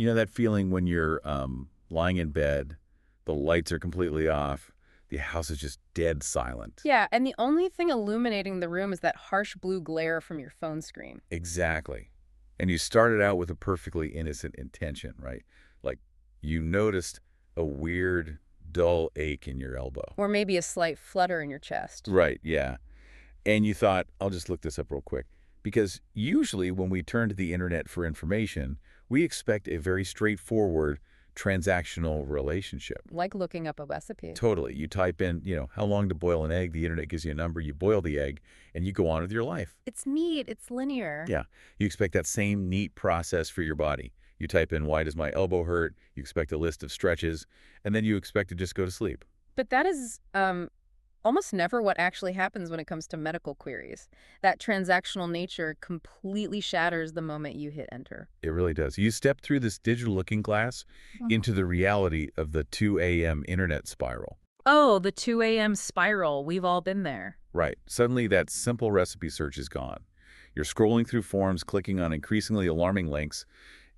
You know that feeling when you're lying in bed, the lights are completely off, the house is just dead silent. Yeah, and the only thing illuminating the room is that harsh blue glare from your phone screen. Exactly. And you started out with a perfectly innocent intention, right? Like you noticed a weird, dull ache in your elbow. Or maybe a slight flutter in your chest. Right, yeah. And you thought, I'll just look this up real quick. Because usually when we turn to the internet for information, we expect a very straightforward transactional relationship. Like looking up a recipe. Totally. You type in, how long to boil an egg, the internet gives you a number, you boil the egg, and you go on with your life. It's neat. It's linear. Yeah. You expect that same neat process for your body. You type in, why does my elbow hurt? You expect a list of stretches, and then you expect to just go to sleep. But that is almost never what actually happens when it comes to medical queries. That transactional nature completely shatters the moment you hit enter. It really does. You step through this digital looking glass into the reality of the 2 a.m. internet spiral. Oh, the 2 a.m. spiral. We've all been there. Right. Suddenly that simple recipe search is gone. You're scrolling through forums, clicking on increasingly alarming links,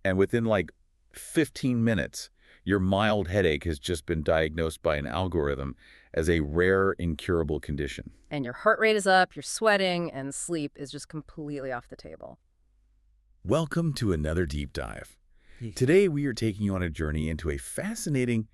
and within like 15 minutes, your mild headache has just been diagnosed by an algorithm as a rare, incurable condition. And your heart rate is up, you're sweating, and sleep is just completely off the table. Welcome to another deep dive. Today, we are taking you on a journey into a fascinating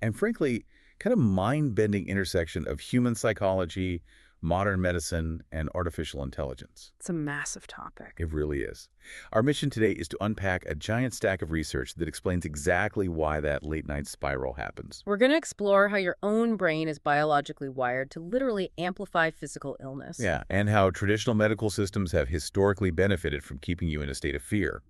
and, frankly, kind of mind-bending intersection of human psychology, modern medicine, and artificial intelligence. It's a massive topic. It really is. Our mission today is to unpack a giant stack of research that explains exactly why that late-night spiral happens. We're going to explore how your own brain is biologically wired to literally amplify physical illness. Yeah, and how traditional medical systems have historically benefited from keeping you in a state of fear.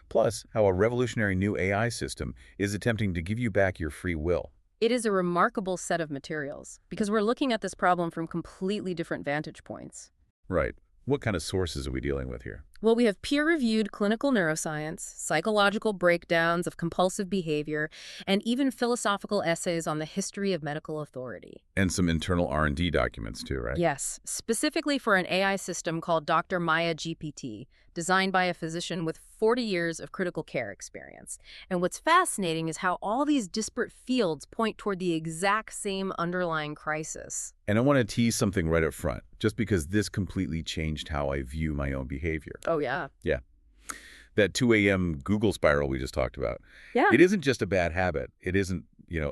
Plus, how a revolutionary new AI system is attempting to give you back your free will. It is a remarkable set of materials because we're looking at this problem from completely different vantage points. Right. What kind of sources are we dealing with here? Well, we have peer-reviewed clinical neuroscience, psychological breakdowns of compulsive behavior, and even philosophical essays on the history of medical authority. And some internal R&D documents too, right? Yes, specifically for an AI system called Dr. Maya GPT, designed by a physician with 40 years of critical care experience. And what's fascinating is how all these disparate fields point toward the exact same underlying crisis. And I want to tease something right up front, just because this completely changed how I view my own behavior. Oh, yeah. Yeah. That 2 a.m. Google spiral we just talked about. Yeah. It isn't just a bad habit. It isn't,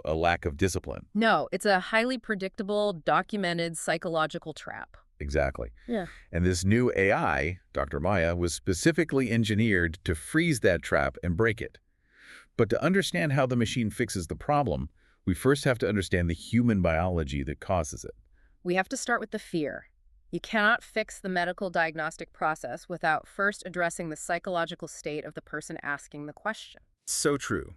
a lack of discipline. No, it's a highly predictable, documented psychological trap. Exactly. Yeah. And this new AI, Dr. Maya, was specifically engineered to freeze that trap and break it. But to understand how the machine fixes the problem, we first have to understand the human biology that causes it. We have to start with the fear. You cannot fix the medical diagnostic process without first addressing the psychological state of the person asking the question. So true.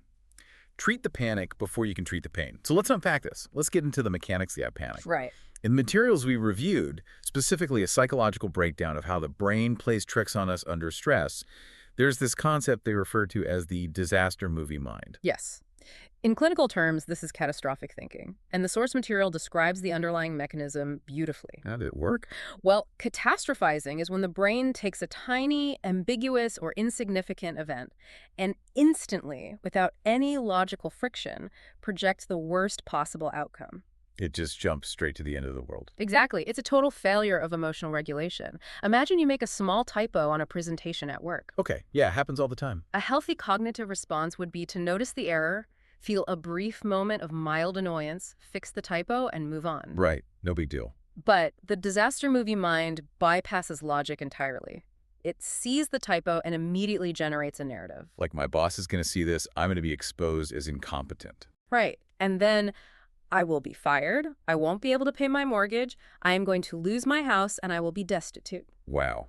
Treat the panic before you can treat the pain. So let's unpack this. Let's get into the mechanics of that panic. Right. In the materials we reviewed, specifically a psychological breakdown of how the brain plays tricks on us under stress, there's this concept they refer to as the disaster movie mind. Yes. In clinical terms, this is catastrophic thinking, and the source material describes the underlying mechanism beautifully. How did it work? Well, catastrophizing is when the brain takes a tiny, ambiguous, or insignificant event and instantly, without any logical friction, projects the worst possible outcome. It just jumps straight to the end of the world. Exactly. It's a total failure of emotional regulation. Imagine you make a small typo on a presentation at work. Okay, yeah, happens all the time. A healthy cognitive response would be to notice the error, feel a brief moment of mild annoyance, fix the typo, and move on. Right, no big deal. But the disaster movie mind bypasses logic entirely. It sees the typo and immediately generates a narrative. Like, my boss is going to see this, I'm going to be exposed as incompetent. Right. And then I will be fired, I won't be able to pay my mortgage, I am going to lose my house, and I will be destitute. Wow.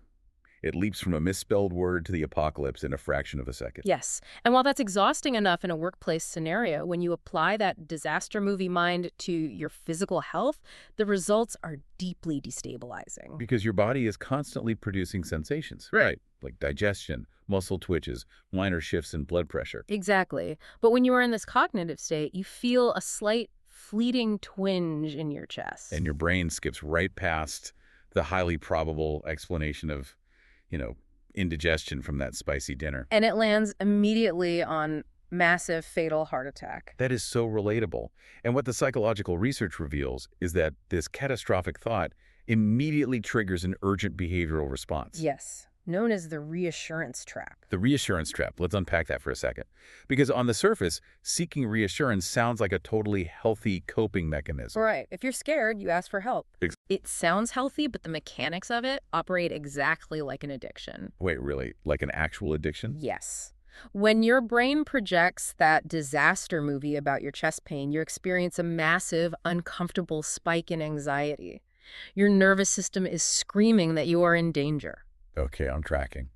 It leaps from a misspelled word to the apocalypse in a fraction of a second. Yes. And while that's exhausting enough in a workplace scenario, when you apply that disaster movie mind to your physical health, the results are deeply destabilizing. Because your body is constantly producing sensations. Right. Like digestion, muscle twitches, minor shifts in blood pressure. Exactly. But when you are in this cognitive state, you feel a slight fleeting twinge in your chest. And your brain skips right past the highly probable explanation of indigestion from that spicy dinner. And it lands immediately on massive fatal heart attack. That is so relatable. And what the psychological research reveals is that this catastrophic thought immediately triggers an urgent behavioral response. Yes, known as the reassurance trap. The reassurance trap. Let's unpack that for a second. Because on the surface, seeking reassurance sounds like a totally healthy coping mechanism. Right. If you're scared, you ask for help. Ex- It sounds healthy, but the mechanics of it operate exactly like an addiction. Wait, really? Like an actual addiction? Yes. When your brain projects that disaster movie about your chest pain, you experience a massive, uncomfortable spike in anxiety. Your nervous system is screaming that you are in danger. Okay, I'm tracking.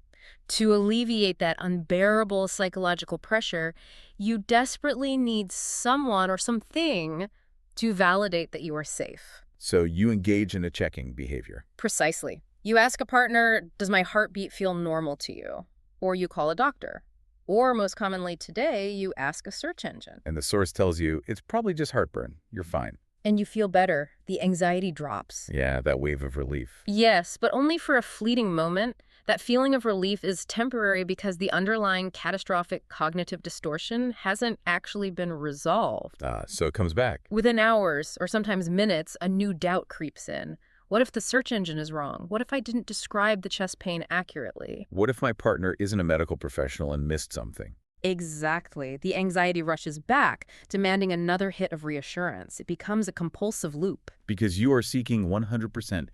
To alleviate that unbearable psychological pressure, you desperately need someone or something to validate that you are safe. So you engage in a checking behavior. Precisely. You ask a partner, does my heartbeat feel normal to you? Or you call a doctor. Or most commonly today, you ask a search engine. And the source tells you it's probably just heartburn. You're fine. And you feel better. The anxiety drops. Yeah, that wave of relief. Yes, but only for a fleeting moment. That feeling of relief is temporary because the underlying catastrophic cognitive distortion hasn't actually been resolved. So it comes back. Within hours, or sometimes minutes, a new doubt creeps in. What if the search engine is wrong? What if I didn't describe the chest pain accurately? What if my partner isn't a medical professional and missed something? Exactly. The anxiety rushes back, demanding another hit of reassurance. It becomes a compulsive loop. Because you are seeking 100%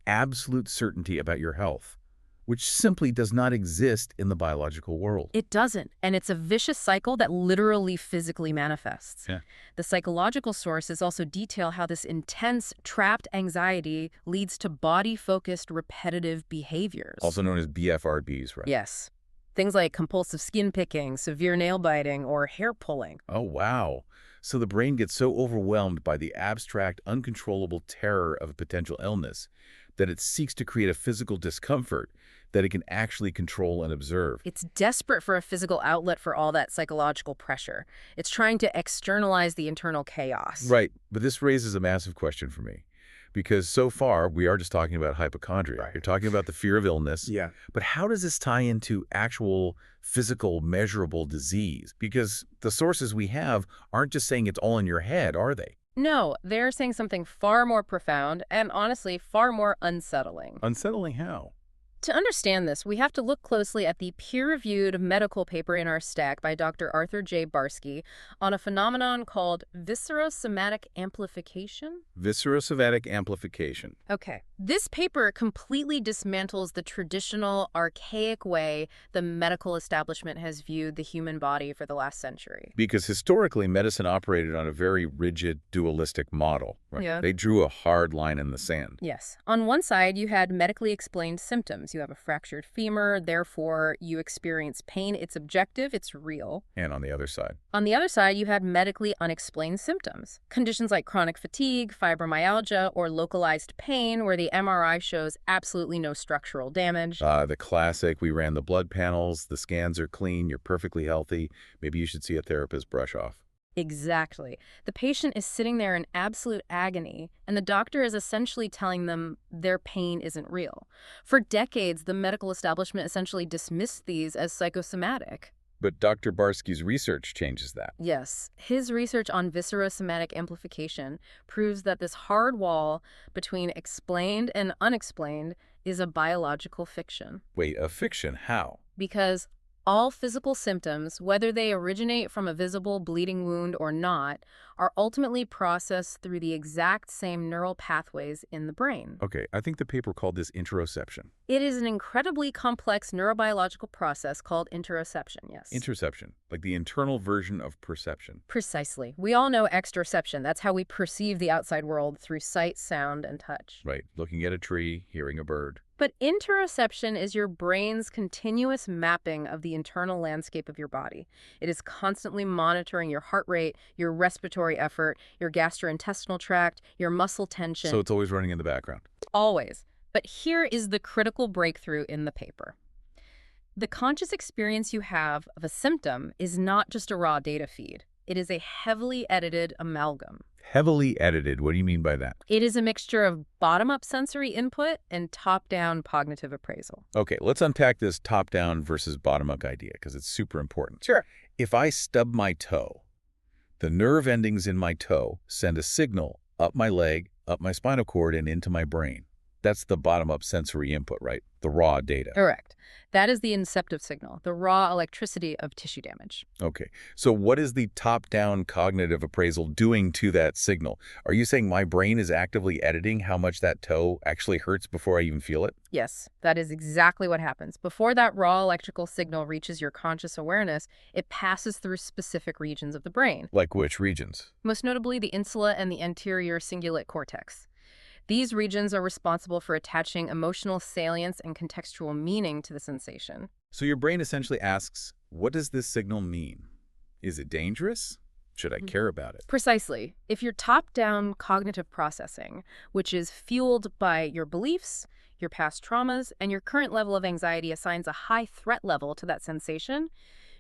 absolute certainty about your health, which simply does not exist in the biological world. It doesn't, and it's a vicious cycle that literally physically manifests. Yeah. The psychological sources also detail how this intense, trapped anxiety leads to body-focused, repetitive behaviors. Also known as BFRBs, right? Yes. Things like compulsive skin picking, severe nail biting, or hair pulling. Oh, wow. So the brain gets so overwhelmed by the abstract, uncontrollable terror of a potential illness that it seeks to create a physical discomfort that it can actually control and observe. It's desperate for a physical outlet for all that psychological pressure. It's trying to externalize the internal chaos. Right, but this raises a massive question for me. Because so far, we are just talking about hypochondria. Right. You're talking about the fear of illness. Yeah. But how does this tie into actual physical, measurable disease? Because the sources we have aren't just saying it's all in your head, are they? No, they're saying something far more profound and, honestly, far more unsettling. Unsettling how? To understand this, we have to look closely at the peer-reviewed medical paper in our stack by Dr. Arthur J. Barsky on a phenomenon called viscerosomatic amplification. Viscerosomatic amplification. Okay. This paper completely dismantles the traditional, archaic way the medical establishment has viewed the human body for the last century. Because historically, medicine operated on a very rigid, dualistic model. Right? Yeah. They drew a hard line in the sand. Yes. On one side, you had medically explained symptoms. You have a fractured femur, therefore you experience pain. It's objective, it's real. And on the other side. On the other side, you had medically unexplained symptoms. Conditions like chronic fatigue, fibromyalgia, or localized pain where the MRI shows absolutely no structural damage. The classic, we ran the blood panels, the scans are clean, you're perfectly healthy, maybe you should see a therapist, brush off. Exactly. The patient is sitting there in absolute agony, and the doctor is essentially telling them their pain isn't real. For decades, the medical establishment essentially dismissed these as psychosomatic. But Dr. Barsky's research changes that. Yes, his research on viscerosomatic amplification proves that this hard wall between explained and unexplained is a biological fiction. Wait, a fiction? How? Because all physical symptoms, whether they originate from a visible bleeding wound or not, are ultimately processed through the exact same neural pathways in the brain. Okay, I think the paper called this interoception. It is an incredibly complex neurobiological process called interoception, yes. Interoception, like the internal version of perception. Precisely. We all know exteroception. That's how we perceive the outside world through sight, sound, and touch. Right, looking at a tree, hearing a bird. But interoception is your brain's continuous mapping of the internal landscape of your body. It is constantly monitoring your heart rate, your respiratory effort, your gastrointestinal tract, your muscle tension. So it's always running in the background. Always. But here is the critical breakthrough in the paper. The conscious experience you have of a symptom is not just a raw data feed. It is a heavily edited amalgam. Heavily edited. What do you mean by that? It is a mixture of bottom-up sensory input and top-down cognitive appraisal. Okay, let's unpack this top-down versus bottom-up idea because it's super important. Sure. If I stub my toe, the nerve endings in my toe send a signal up my leg, up my spinal cord, and into my brain. That's the bottom-up sensory input, right? The raw data. Correct. That is the inceptive signal, the raw electricity of tissue damage. Okay, so what is the top-down cognitive appraisal doing to that signal? Are you saying my brain is actively editing how much that toe actually hurts before I even feel it? Yes, that is exactly what happens. Before that raw electrical signal reaches your conscious awareness, it passes through specific regions of the brain. Like which regions? Most notably the insula and the anterior cingulate cortex. These regions are responsible for attaching emotional salience and contextual meaning to the sensation. So your brain essentially asks, what does this signal mean? Is it dangerous? Should I care about it? Precisely. If your top-down cognitive processing, which is fueled by your beliefs, your past traumas, and your current level of anxiety assigns a high threat level to that sensation,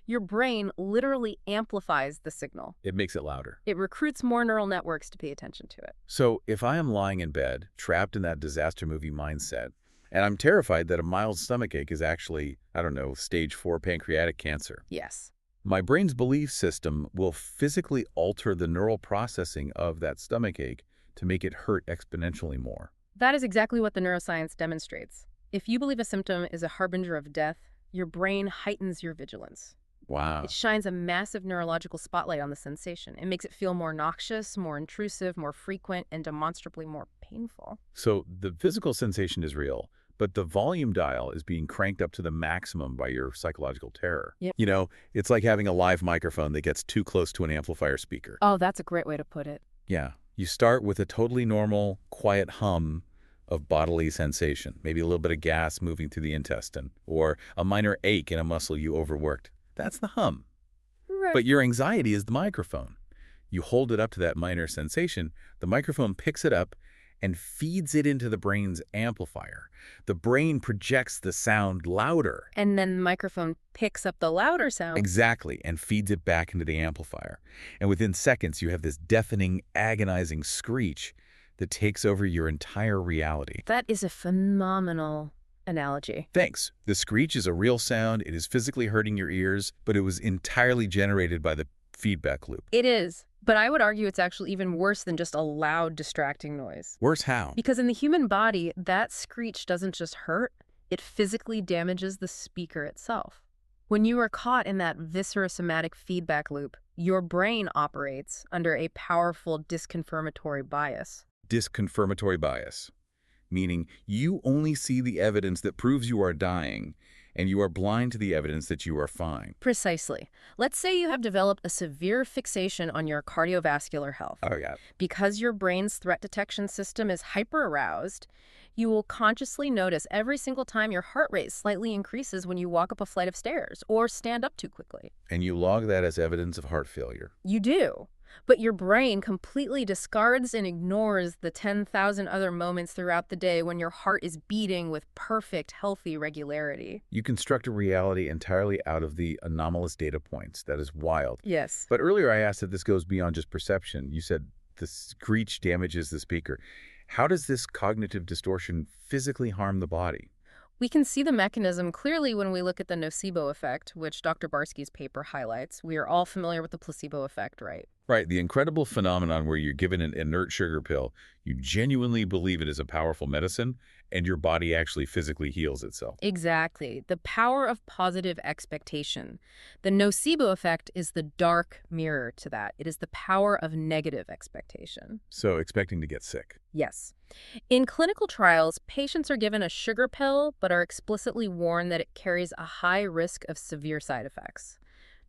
your brain literally amplifies the signal. It makes it louder. It recruits more neural networks to pay attention to it. So if I am lying in bed, trapped in that disaster movie mindset, and I'm terrified that a mild stomachache is actually, I don't know, stage 4 pancreatic cancer, Yes. my brain's belief system will physically alter the neural processing of that stomachache to make it hurt exponentially more. That is exactly what the neuroscience demonstrates. If you believe a symptom is a harbinger of death, your brain heightens your vigilance. Wow. It shines a massive neurological spotlight on the sensation. It makes it feel more noxious, more intrusive, more frequent, and demonstrably more painful. So the physical sensation is real, but the volume dial is being cranked up to the maximum by your psychological terror. Yep. You know, it's like having a live microphone that gets too close to an amplifier speaker. Oh, that's a great way to put it. Yeah. You start with a totally normal, quiet hum of bodily sensation, maybe a little bit of gas moving through the intestine, or a minor ache in a muscle you overworked. That's the hum. Right. But your anxiety is the microphone. You hold it up to that minor sensation, the microphone picks it up and feeds it into the brain's amplifier. The brain projects the sound louder. And then the microphone picks up the louder sound. Exactly, and feeds it back into the amplifier. And within seconds, you have this deafening, agonizing screech that takes over your entire reality. That is a phenomenal analogy. Thanks. The screech is a real sound. It is physically hurting your ears, but it was entirely generated by the feedback loop. It is. But I would argue it's actually even worse than just a loud, distracting noise. Worse how? Because in the human body, that screech doesn't just hurt, it physically damages the speaker itself. When you are caught in that viscerosomatic feedback loop, your brain operates under a powerful disconfirmatory bias. Disconfirmatory bias, meaning you only see the evidence that proves you are dying, and you are blind to the evidence that you are fine. Precisely. Let's say you have developed a severe fixation on your cardiovascular health. Oh, yeah. Because your brain's threat detection system is hyper-aroused, you will consciously notice every single time your heart rate slightly increases when you walk up a flight of stairs or stand up too quickly. And you log that as evidence of heart failure. You do. But your brain completely discards and ignores the 10,000 other moments throughout the day when your heart is beating with perfect, healthy regularity. You construct a reality entirely out of the anomalous data points. That is wild. Yes. But earlier I asked if this goes beyond just perception. You said the screech damages the speaker. How does this cognitive distortion physically harm the body? We can see the mechanism clearly when we look at the nocebo effect, which Dr. Barsky's paper highlights. We are all familiar with the placebo effect, right? Right, the incredible phenomenon where you're given an inert sugar pill, you genuinely believe it is a powerful medicine, and your body actually physically heals itself. Exactly. The power of positive expectation. The nocebo effect is the dark mirror to that. It is the power of negative expectation. So expecting to get sick. Yes. In clinical trials, patients are given a sugar pill, but are explicitly warned that it carries a high risk of severe side effects.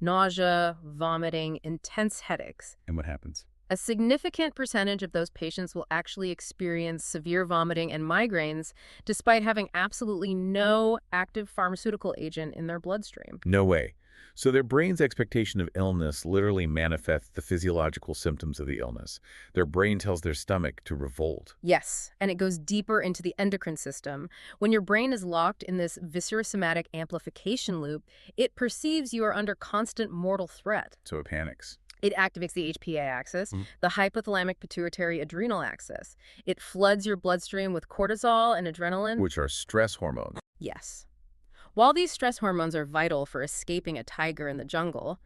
Nausea, vomiting, intense headaches. And what happens? A significant percentage of those patients will actually experience severe vomiting and migraines despite having absolutely no active pharmaceutical agent in their bloodstream. No way. So their brain's expectation of illness literally manifests the physiological symptoms of the illness. Their brain tells their stomach to revolt. Yes, and it goes deeper into the endocrine system. When your brain is locked in this viscerosomatic amplification loop, it perceives you are under constant mortal threat. So it panics. It activates the HPA axis, Mhm. the hypothalamic pituitary adrenal axis. It floods your bloodstream with cortisol and adrenaline. Which are stress hormones. Yes. While these stress hormones are vital for escaping a tiger in the jungle,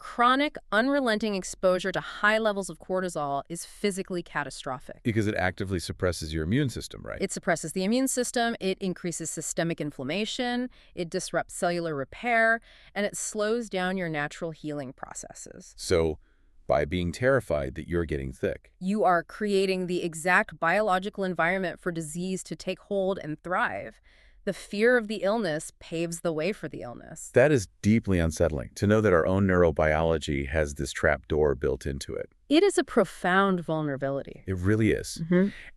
chronic, unrelenting exposure to high levels of cortisol is physically catastrophic. Because it actively suppresses your immune system, right? It suppresses the immune system, it increases systemic inflammation, it disrupts cellular repair, and it slows down your natural healing processes. So, by being terrified that you're getting thick. You are creating the exact biological environment for disease to take hold and thrive. The fear of the illness paves the way for the illness. That is deeply unsettling, to know that our own neurobiology has this trap door built into it. It is a profound vulnerability. It really is.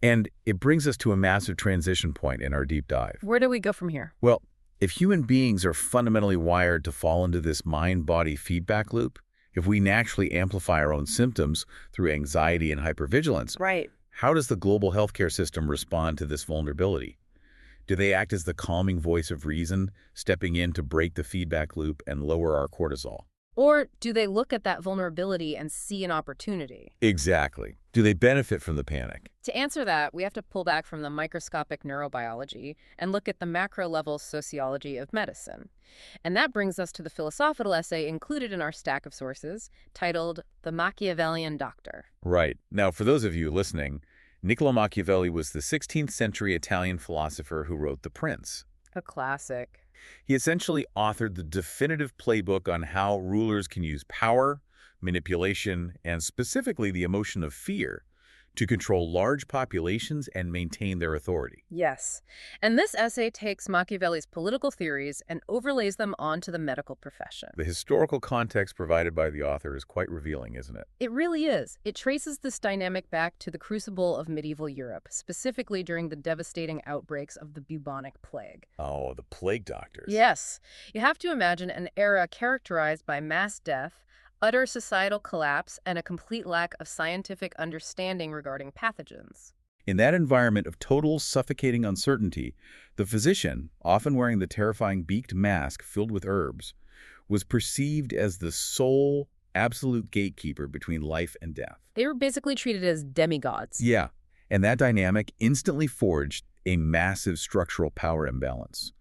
And it brings us to a massive transition point in our deep dive. Where do we go from here? Well, if human beings are fundamentally wired to fall into this mind-body feedback loop, if we naturally amplify our own symptoms through anxiety and hypervigilance, Right. how does the global healthcare system respond to this vulnerability? Do they act as the calming voice of reason, stepping in to break the feedback loop and lower our cortisol? Or do they look at that vulnerability and see an opportunity? Exactly. Do they benefit from the panic? To answer that, we have to pull back from the microscopic neurobiology and look at the macro-level sociology of medicine. And that brings us to the philosophical essay included in our stack of sources, titled The Machiavellian Doctor. Right. Now, for those of you listening, Niccolo Machiavelli was the 16th century Italian philosopher who wrote The Prince. A classic. He essentially authored the definitive playbook on how rulers can use power, manipulation, and specifically the emotion of fear to control large populations and maintain their authority. Yes. And this essay takes Machiavelli's political theories and overlays them onto the medical profession. The historical context provided by the author is quite revealing, isn't it? It really is. It traces this dynamic back to the crucible of medieval Europe, specifically during the devastating outbreaks of the bubonic plague. Oh, the plague doctors. Yes. You have to imagine an era characterized by mass death, utter societal collapse, and a complete lack of scientific understanding regarding pathogens. In that environment of total suffocating uncertainty, the physician, often wearing the terrifying beaked mask filled with herbs, was perceived as the sole, absolute gatekeeper between life and death. They were basically treated as demigods. Yeah, and that dynamic instantly forged a massive structural power imbalance.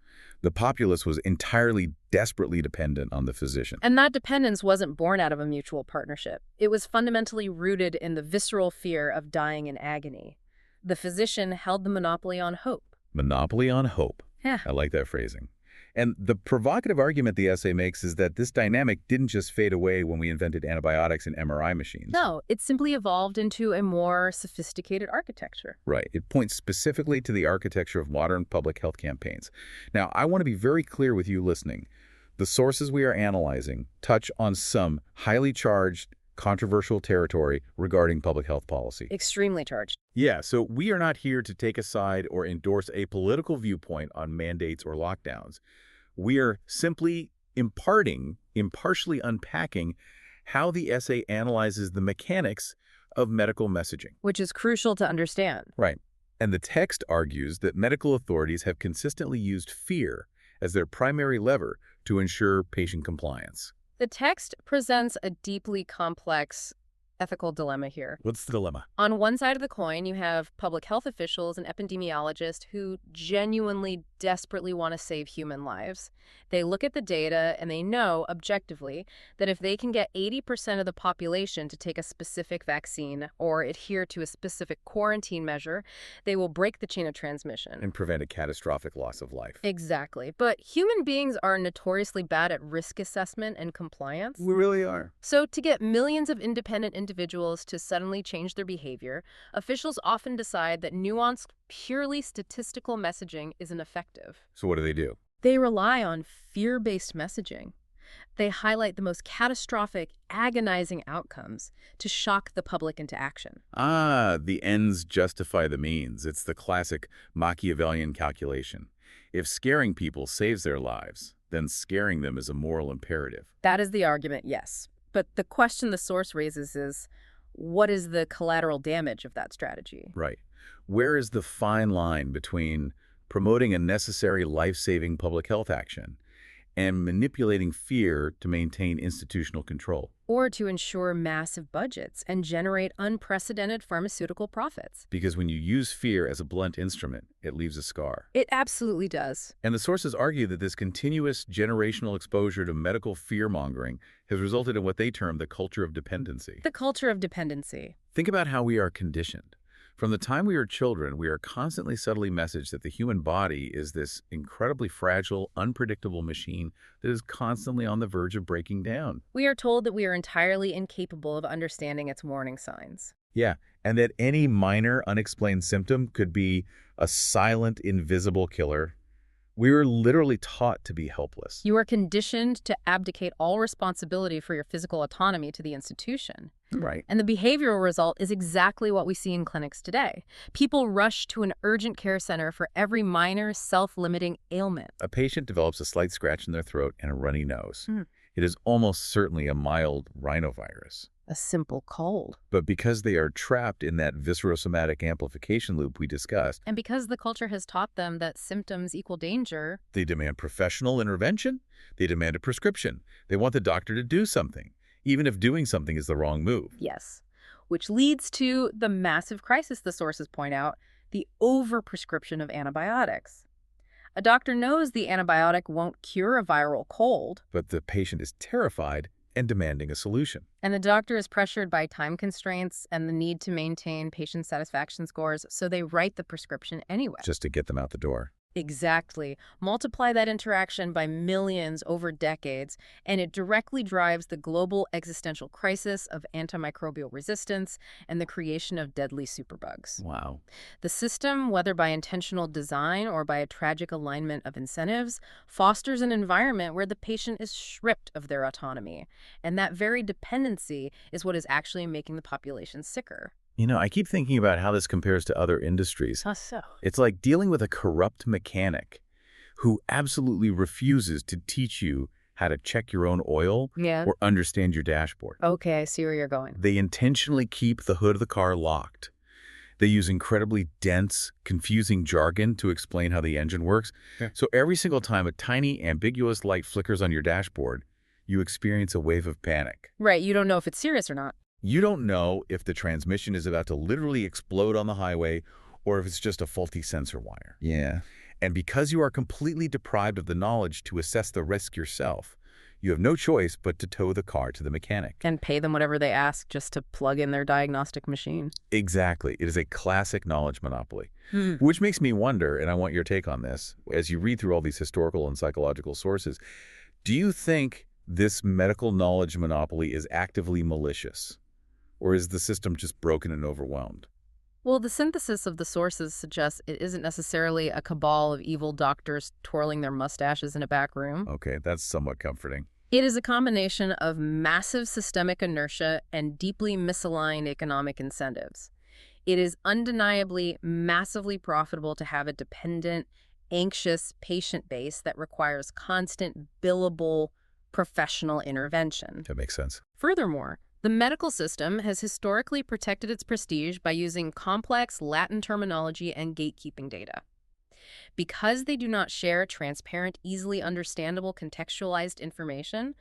The populace was entirely desperately dependent on the physician. And that dependence wasn't born out of a mutual partnership. It was fundamentally rooted in the visceral fear of dying in agony. The physician held the monopoly on hope. Monopoly on hope. Yeah. I like that phrasing. And the provocative argument the essay makes is that this dynamic didn't just fade away when we invented antibiotics and MRI machines. No, it simply evolved into a more sophisticated architecture. Right. It points specifically to the architecture of modern public health campaigns. Now, I want to be very clear with you listening. The sources we are analyzing touch on some highly charged, controversial territory regarding public health policy. Extremely charged. Yeah, so we are not here to take a side or endorse a political viewpoint on mandates or lockdowns. We are simply impartially unpacking how the essay analyzes the mechanics of medical messaging. Which is crucial to understand. Right. And the text argues that medical authorities have consistently used fear as their primary lever to ensure patient compliance. The text presents a deeply complex ethical dilemma here. What's the dilemma? On one side of the coin, you have public health officials and epidemiologists who genuinely, desperately want to save human lives. They look at the data and they know, objectively, that if they can get 80% of the population to take a specific vaccine or adhere to a specific quarantine measure, they will break the chain of transmission. And prevent a catastrophic loss of life. Exactly. But human beings are notoriously bad at risk assessment and compliance. We really are. So to get millions of independent individuals to suddenly change their behavior, officials often decide that nuanced, purely statistical messaging isn't effective. So what do? They rely on fear-based messaging. They highlight the most catastrophic, agonizing outcomes to shock the public into action. Ah, the ends justify the means. It's the classic Machiavellian calculation. If scaring people saves their lives, then scaring them is a moral imperative. That is the argument, yes. But the question the source raises is, what is the collateral damage of that strategy? Right. Where is the fine line between promoting a necessary life-saving public health action and manipulating fear to maintain institutional control. Or to ensure massive budgets and generate unprecedented pharmaceutical profits. Because when you use fear as a blunt instrument, it leaves a scar. It absolutely does. And the sources argue that this continuous generational exposure to medical fear-mongering has resulted in what they term the culture of dependency. The culture of dependency. Think about how we are conditioned. From the time we are children, we are constantly subtly messaged that the human body is this incredibly fragile, unpredictable machine that is constantly on the verge of breaking down. We are told that we are entirely incapable of understanding its warning signs. Yeah, and that any minor, unexplained symptom could be a silent, invisible killer. We were literally taught to be helpless. You are conditioned to abdicate all responsibility for your physical autonomy to the institution. Right. And the behavioral result is exactly what we see in clinics today. People rush to an urgent care center for every minor, self-limiting ailment. A patient develops a slight scratch in their throat and a runny nose. It is almost certainly a mild rhinovirus. A simple cold. But because they are trapped in that viscerosomatic amplification loop we discussed, And because the culture has taught them that symptoms equal danger, they demand professional intervention. They demand a prescription. They want the doctor to do something, even if doing something is the wrong move. yes. Which leads to the massive crisis the sources point out, the overprescription of antibiotics. A doctor knows the antibiotic won't cure a viral cold, But the patient is terrified and demanding a solution. and the doctor is pressured by time constraints and the need to maintain patient satisfaction scores, so they write the prescription anyway. Just to get them out the door. Exactly. Multiply that interaction by millions over decades, and it directly drives the global existential crisis of antimicrobial resistance and the creation of deadly superbugs. Wow. The system, whether by intentional design or by a tragic alignment of incentives, fosters an environment where the patient is stripped of their autonomy. And that very dependency is what is actually making the population sicker. You know, I keep thinking about how this compares to other industries. How so? It's like dealing with a corrupt mechanic who absolutely refuses to teach you how to check your own oil Yeah. or understand your dashboard. Okay, I see where you're going. They intentionally keep the hood of the car locked. They use incredibly dense, confusing jargon to explain how the engine works. Yeah. So every single time a tiny, ambiguous light flickers on your dashboard, you experience a wave of panic. Right, you don't know if it's serious or not. You don't know if the transmission is about to literally explode on the highway or if it's just a faulty sensor wire. Yeah. And because you are completely deprived of the knowledge to assess the risk yourself, you have no choice but to tow the car to the mechanic. And pay them whatever they ask just to plug in their diagnostic machine. Exactly. It is a classic knowledge monopoly. Hmm. Which makes me wonder, and I want your take on this, as you read through all these historical and psychological sources, do you think this medical knowledge monopoly is actively malicious? Or is the system just broken and overwhelmed? Well, the synthesis of the sources suggests it isn't necessarily a cabal of evil doctors twirling their mustaches in a back room. Okay, that's somewhat comforting. It is a combination of massive systemic inertia and deeply misaligned economic incentives. It is undeniably massively profitable to have a dependent, anxious patient base that requires constant, billable, professional intervention. That makes sense. Furthermore, the medical system has historically protected its prestige by using complex Latin terminology and gatekeeping data. Because they do not share transparent, easily understandable, contextualized information,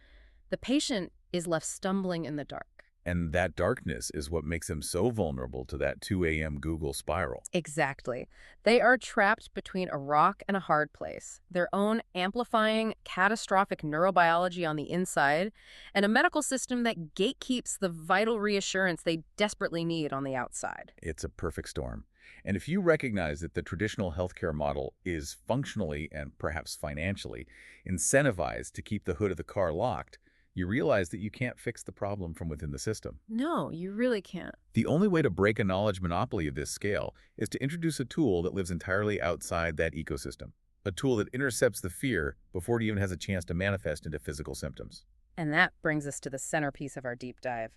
the patient is left stumbling in the dark. And that darkness is what makes them so vulnerable to that 2 a.m. Google spiral. Exactly. They are trapped between a rock and a hard place, their own amplifying catastrophic neurobiology on the inside, and a medical system that gatekeeps the vital reassurance they desperately need on the outside. It's a perfect storm. And if you recognize that the traditional healthcare model is functionally and perhaps financially incentivized to keep the hood of the car locked, you realize that you can't fix the problem from within the system. No, you really can't. The only way to break a knowledge monopoly of this scale is to introduce a tool that lives entirely outside that ecosystem, a tool that intercepts the fear before it even has a chance to manifest into physical symptoms. And that brings us to the centerpiece of our deep dive,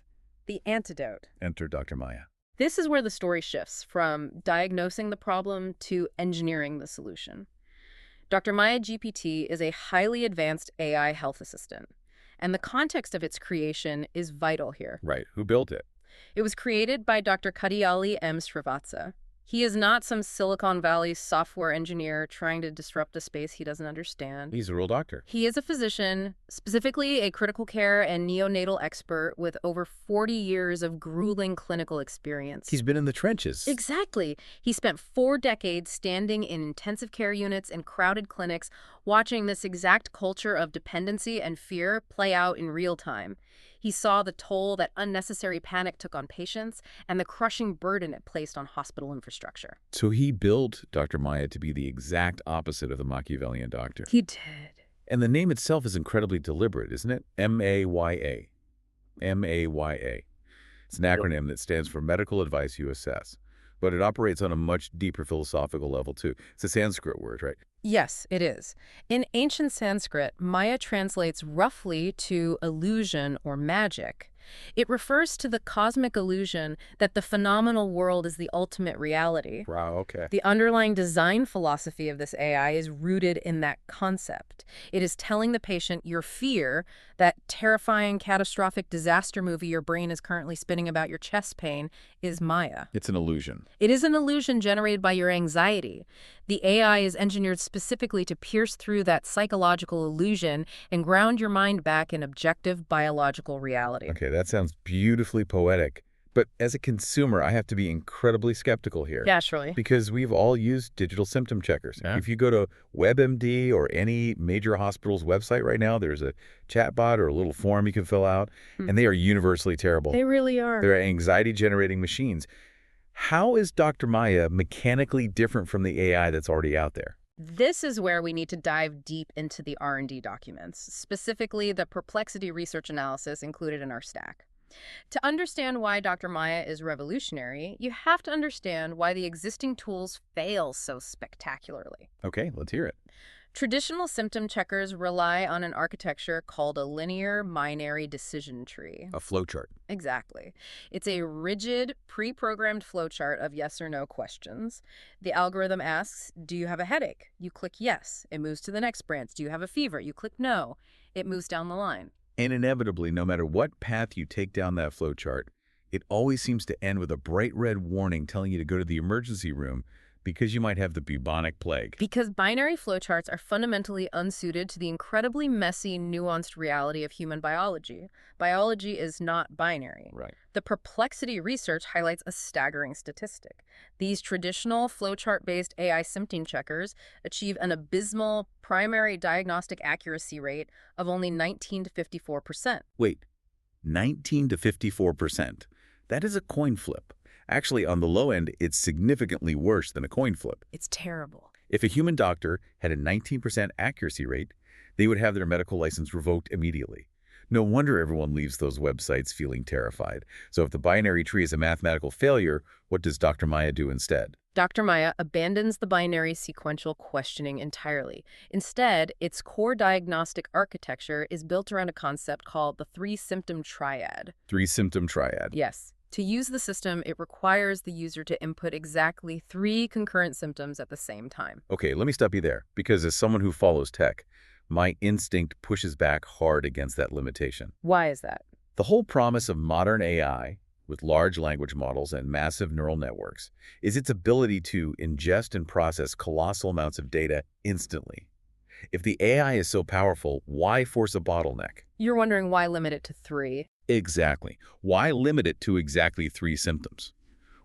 the antidote. Enter Dr. Maya. This is where the story shifts from diagnosing the problem to engineering the solution. Dr. Maya GPT is a highly advanced AI health assistant, and the context of its creation is vital here. Right. Who built it? It was created by Dr. Kadiali M. Srivatsa. He is not some Silicon Valley software engineer trying to disrupt a space he doesn't understand. He's a real doctor. He is a physician, specifically a critical care and neonatal expert with over 40 years of grueling clinical experience. He's been in the trenches. Exactly. He spent 4 decades standing in intensive care units and crowded clinics, watching this exact culture of dependency and fear play out in real time. He saw the toll that unnecessary panic took on patients and the crushing burden it placed on hospital infrastructure. So he built Dr. Maya to be the exact opposite of the Machiavellian doctor. He did. And the name itself is incredibly deliberate, isn't it? M-A-Y-A. M-A-Y-A. It's an acronym that stands for Medical Advice You Assess. But it operates on a much deeper philosophical level, too. It's a Sanskrit word, right? Yes, it is. In ancient Sanskrit, Maya translates roughly to illusion or magic. It refers to the cosmic illusion that the phenomenal world is the ultimate reality. Wow, okay. The underlying design philosophy of this AI is rooted in that concept. It is telling the patient your fear, that terrifying, catastrophic disaster movie your brain is currently spinning about your chest pain, is Maya. It's an illusion. It is an illusion generated by your anxiety. The AI is engineered specifically to pierce through that psychological illusion and ground your mind back in objective biological reality. Okay, that sounds beautifully poetic. But as a consumer, I have to be incredibly skeptical here. Naturally. Because we've all used digital symptom checkers. Yeah. If you go to WebMD or any major hospital's website right now, there's a chatbot or a little form you can fill out, and they are universally terrible. They really are. They're anxiety-generating machines. How is Dr. Maya mechanically different from the AI that's already out there? This is where we need to dive deep into the R&D documents, specifically the perplexity research analysis included in our stack. To understand why Dr. Maya is revolutionary, you have to understand why the existing tools fail so spectacularly. Okay, let's hear it. Traditional symptom checkers rely on an architecture called a linear binary decision tree. A flowchart. Exactly. It's a rigid, pre-programmed flowchart of yes or no questions. The algorithm asks, do you have a headache? You click yes. It moves to the next branch. Do you have a fever? You click no. It moves down the line. And inevitably, no matter what path you take down that flowchart, it always seems to end with a bright red warning telling you to go to the emergency room because you might have the bubonic plague. Because binary flowcharts are fundamentally unsuited to the incredibly messy, nuanced reality of human biology. Biology is not binary. Right. The perplexity research highlights a staggering statistic. These traditional flowchart-based AI symptom checkers achieve an abysmal primary diagnostic accuracy rate of only 19 to 54%. Wait, 19 to 54%. That is a coin flip. Actually, on the low end, it's significantly worse than a coin flip. It's terrible. If a human doctor had a 19% accuracy rate, they would have their medical license revoked immediately. No wonder everyone leaves those websites feeling terrified. So if the binary tree is a mathematical failure, what does Dr. Maya do instead? Dr. Maya abandons the binary sequential questioning entirely. Instead, its core diagnostic architecture is built around a concept called the 3-symptom triad. 3-symptom triad. Yes. To use the system, it requires the user to input exactly 3 concurrent symptoms at the same time. Okay, let me stop you there, because as someone who follows tech, my instinct pushes back hard against that limitation. Why is that? The whole promise of modern AI, with large language models and massive neural networks, is its ability to ingest and process colossal amounts of data instantly. If the AI is so powerful, why force a bottleneck? You're wondering why limit it to 3? Exactly. Why limit it to exactly 3 symptoms?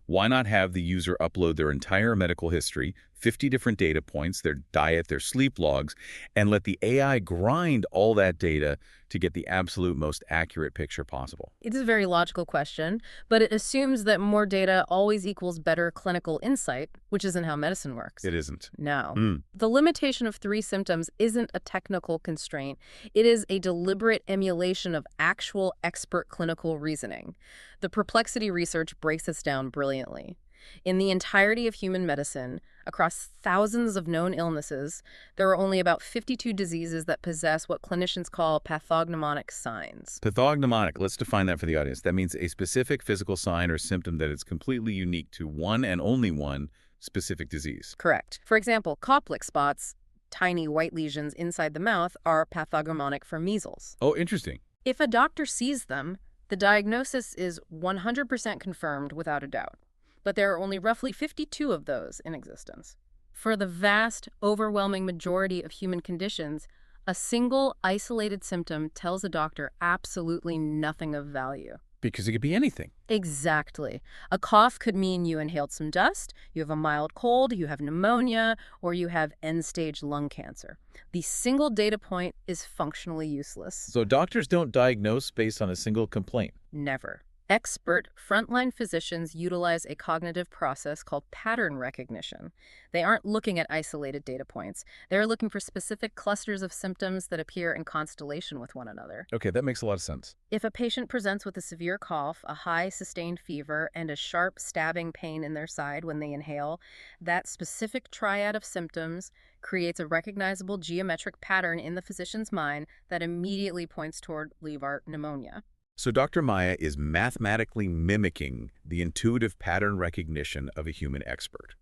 Why not have the user upload their entire medical history, 50 different data points, their diet, their sleep logs, and let the AI grind all that data to get the absolute most accurate picture possible? It's a very logical question, but it assumes that more data always equals better clinical insight, which isn't how medicine works. It isn't. No. The limitation of 3 symptoms isn't a technical constraint. It is a deliberate emulation of actual expert clinical reasoning. The perplexity research breaks this down brilliantly. In the entirety of human medicine, across thousands of known illnesses, there are only about 52 diseases that possess what clinicians call pathognomonic signs. Pathognomonic, let's define that for the audience. That means a specific physical sign or symptom that is completely unique to one and only one specific disease. Correct. For example, Koplik spots, tiny white lesions inside the mouth, are pathognomonic for measles. Oh, interesting. If a doctor sees them, the diagnosis is 100% confirmed without a doubt. but there are only roughly 52 of those in existence. For the vast, overwhelming majority of human conditions, a single isolated symptom tells a doctor absolutely nothing of value. Because it could be anything. Exactly. A cough could mean you inhaled some dust, you have a mild cold, you have pneumonia, or you have end-stage lung cancer. The single data point is functionally useless. So doctors don't diagnose based on a single complaint. Never. Expert frontline physicians utilize a cognitive process called pattern recognition. They aren't looking at isolated data points. They're looking for specific clusters of symptoms that appear in constellation with one another. Okay, that makes a lot of sense. If a patient presents with a severe cough, a high sustained fever, and a sharp stabbing pain in their side when they inhale, that specific triad of symptoms creates a recognizable geometric pattern in the physician's mind that immediately points toward Levar pneumonia. So Dr. Maya is mathematically mimicking the intuitive pattern recognition of a human expert.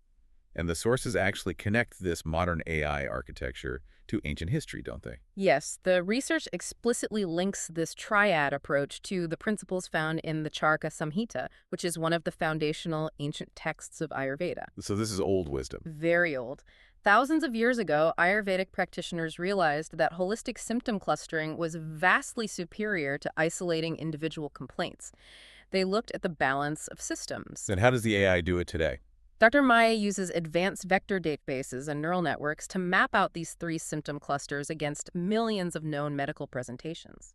And the sources actually connect this modern AI architecture to ancient history, don't they? Yes, the research explicitly links this triad approach to the principles found in the Charaka Samhita, which is one of the foundational ancient texts of Ayurveda. So this is old wisdom. Very old. Thousands of years ago, Ayurvedic practitioners realized that holistic symptom clustering was vastly superior to isolating individual complaints. They looked at the balance of systems. Then how does the AI do it today? Dr. Maya uses advanced vector databases and neural networks to map out these three symptom clusters against millions of known medical presentations.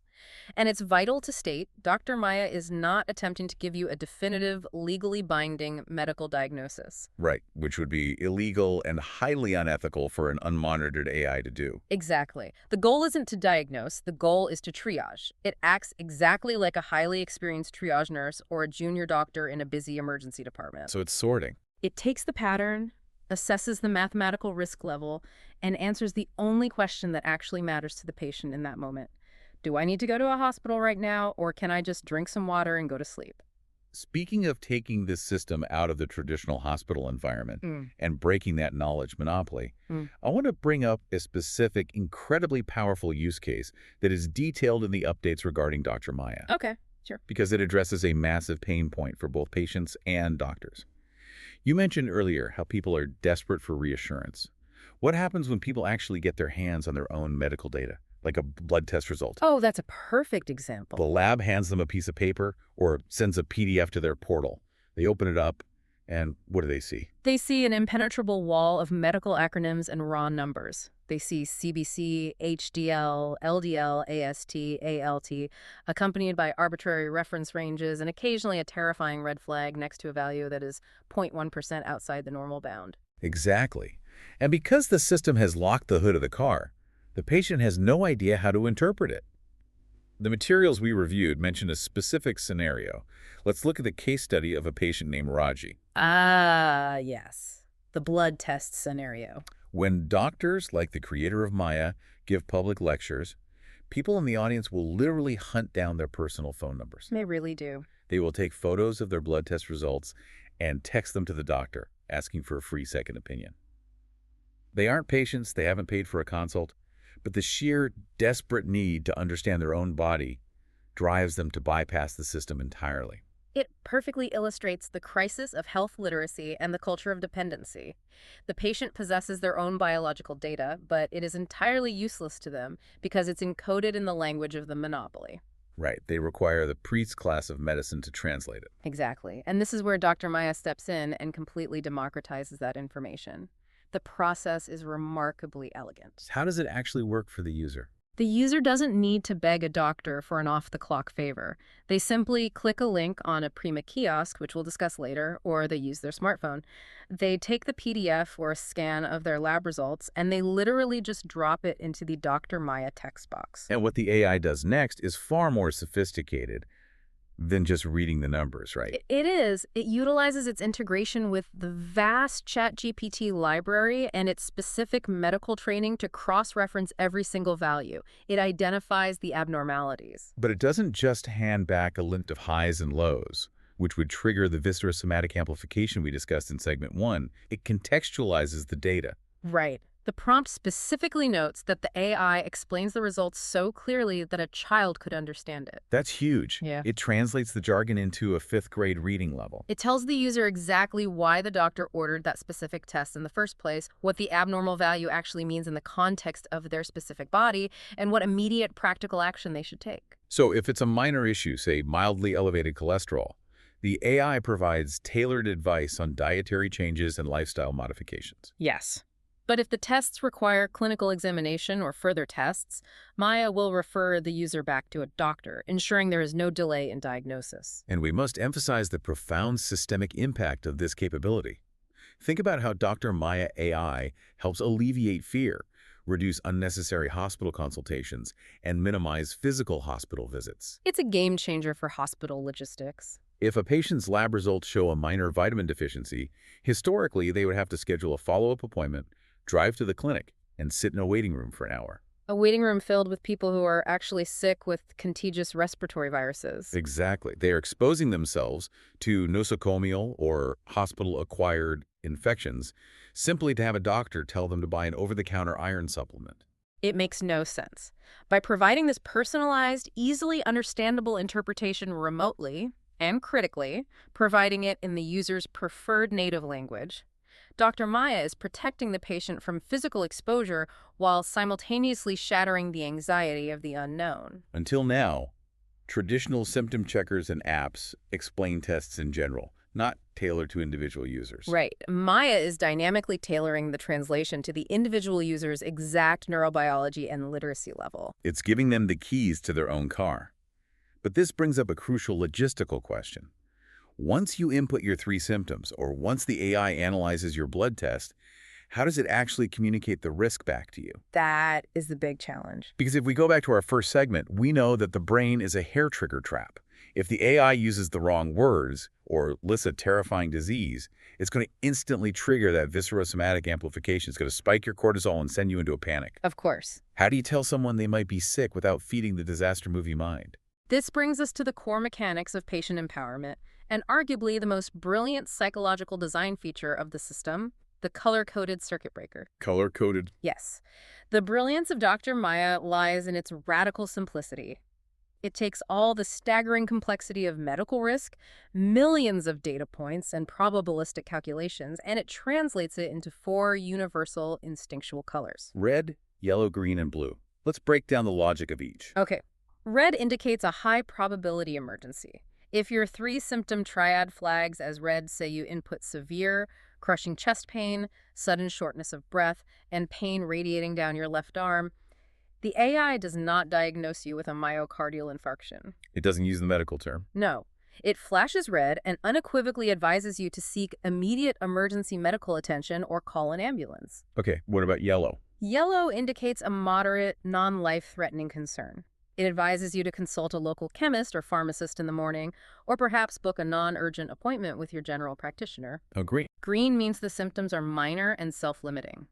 And it's vital to state, Dr. Maya is not attempting to give you a definitive, legally binding medical diagnosis. Right, which would be illegal and highly unethical for an unmonitored AI to do. Exactly. The goal isn't to diagnose, the goal is to triage. It acts exactly like a highly experienced triage nurse or a junior doctor in a busy emergency department. So it's sorting. It takes the pattern, assesses the mathematical risk level, and answers the only question that actually matters to the patient in that moment. Do I need to go to a hospital right now, or can I just drink some water and go to sleep? Speaking of taking this system out of the traditional hospital environment and breaking that knowledge monopoly, I want to bring up a specific, incredibly powerful use case that is detailed in the updates regarding Dr. Maya. Okay, sure. Because it addresses a massive pain point for both patients and doctors. You mentioned earlier how people are desperate for reassurance. What happens when people actually get their hands on their own medical data, like a blood test result? Oh, that's a perfect example. The lab hands them a piece of paper or sends a PDF to their portal. They open it up, and what do they see? They see an impenetrable wall of medical acronyms and raw numbers. They see CBC, HDL, LDL, AST, ALT, accompanied by arbitrary reference ranges and occasionally a terrifying red flag next to a value that is 0.1% outside the normal bound. Exactly. And because the system has locked the hood of the car, the patient has no idea how to interpret it. The materials we reviewed mention a specific scenario. Let's look at the case study of a patient named Raji. Ah, yes. The blood test scenario. When doctors, like the creator of Maya, give public lectures, people in the audience will literally hunt down their personal phone numbers. They really do. They will take photos of their blood test results and text them to the doctor, asking for a free second opinion. They aren't patients, they haven't paid for a consult, but the sheer desperate need to understand their own body drives them to bypass the system entirely. It perfectly illustrates the crisis of health literacy and the culture of dependency. The patient possesses their own biological data, but it is entirely useless to them because it's encoded in the language of the monopoly. Right. They require the priest's class of medicine to translate it. Exactly. And this is where Dr. Maya steps in and completely democratizes that information. The process is remarkably elegant. How does it actually work for the user? The user doesn't need to beg a doctor for an off-the-clock favor. They simply click a link on a Prima kiosk, which we'll discuss later, or they use their smartphone. They take the PDF or a scan of their lab results, and they literally just drop it into the Dr. Maya text box. And what the AI does next is far more sophisticated than just reading the numbers, right? It is. It utilizes its integration with the vast ChatGPT library and its specific medical training to cross-reference every single value. It identifies the abnormalities. But it doesn't just hand back a list of highs and lows, which would trigger the viscerosomatic amplification we discussed in segment 1. It contextualizes the data. Right. The prompt specifically notes that the AI explains the results so clearly that a child could understand it. That's huge. Yeah. It translates the jargon into a fifth-grade reading level. It tells the user exactly why the doctor ordered that specific test in the first place, what the abnormal value actually means in the context of their specific body, and what immediate practical action they should take. So if it's a minor issue, say mildly elevated cholesterol, the AI provides tailored advice on dietary changes and lifestyle modifications. Yes. But if the tests require clinical examination or further tests, Maya will refer the user back to a doctor, ensuring there is no delay in diagnosis. And we must emphasize the profound systemic impact of this capability. Think about how Dr. Maya AI helps alleviate fear, reduce unnecessary hospital consultations, and minimize physical hospital visits. It's a game changer for hospital logistics. If a patient's lab results show a minor vitamin deficiency, historically they would have to schedule a follow-up appointment, drive to the clinic, and sit in a waiting room for an hour. A waiting room filled with people who are actually sick with contagious respiratory viruses. Exactly. They are exposing themselves to nosocomial or hospital-acquired infections simply to have a doctor tell them to buy an over-the-counter iron supplement. It makes no sense. By providing this personalized, easily understandable interpretation remotely and critically, providing it in the user's preferred native language, Dr. Maya is protecting the patient from physical exposure while simultaneously shattering the anxiety of the unknown. Until now, traditional symptom checkers and apps explain tests in general, not tailored to individual users. Right. Maya is dynamically tailoring the translation to the individual user's exact neurobiology and literacy level. It's giving them the keys to their own car. But this brings up a crucial logistical question. Once you input your 3 symptoms, or once the AI analyzes your blood test, how does it actually communicate the risk back to you? That is the big challenge. Because if we go back to our first segment, we know that the brain is a hair trigger trap. If the AI uses the wrong words or lists a terrifying disease, it's going to instantly trigger that viscerosomatic amplification. It's going to spike your cortisol and send you into a panic. Of course. How do you tell someone they might be sick without feeding the disaster movie mind? This brings us to the core mechanics of patient empowerment, and arguably the most brilliant psychological design feature of the system, the color-coded circuit breaker. Color-coded? Yes. The brilliance of Dr. Maya lies in its radical simplicity. It takes all the staggering complexity of medical risk, millions of data points, and probabilistic calculations, and it translates it into 4 universal instinctual colors. Red, yellow, green, and blue. Let's break down the logic of each. Okay. Red indicates a high probability emergency. If your 3-symptom triad flags as red say you input severe, crushing chest pain, sudden shortness of breath, and pain radiating down your left arm, the AI does not diagnose you with a myocardial infarction. It doesn't use the medical term. No. It flashes red and unequivocally advises you to seek immediate emergency medical attention or call an ambulance. Okay, what about yellow? Yellow indicates a moderate, non-life-threatening concern. It advises you to consult a local chemist or pharmacist in the morning, or perhaps book a non-urgent appointment with your general practitioner. Oh, green. Green means the symptoms are minor and self-limiting.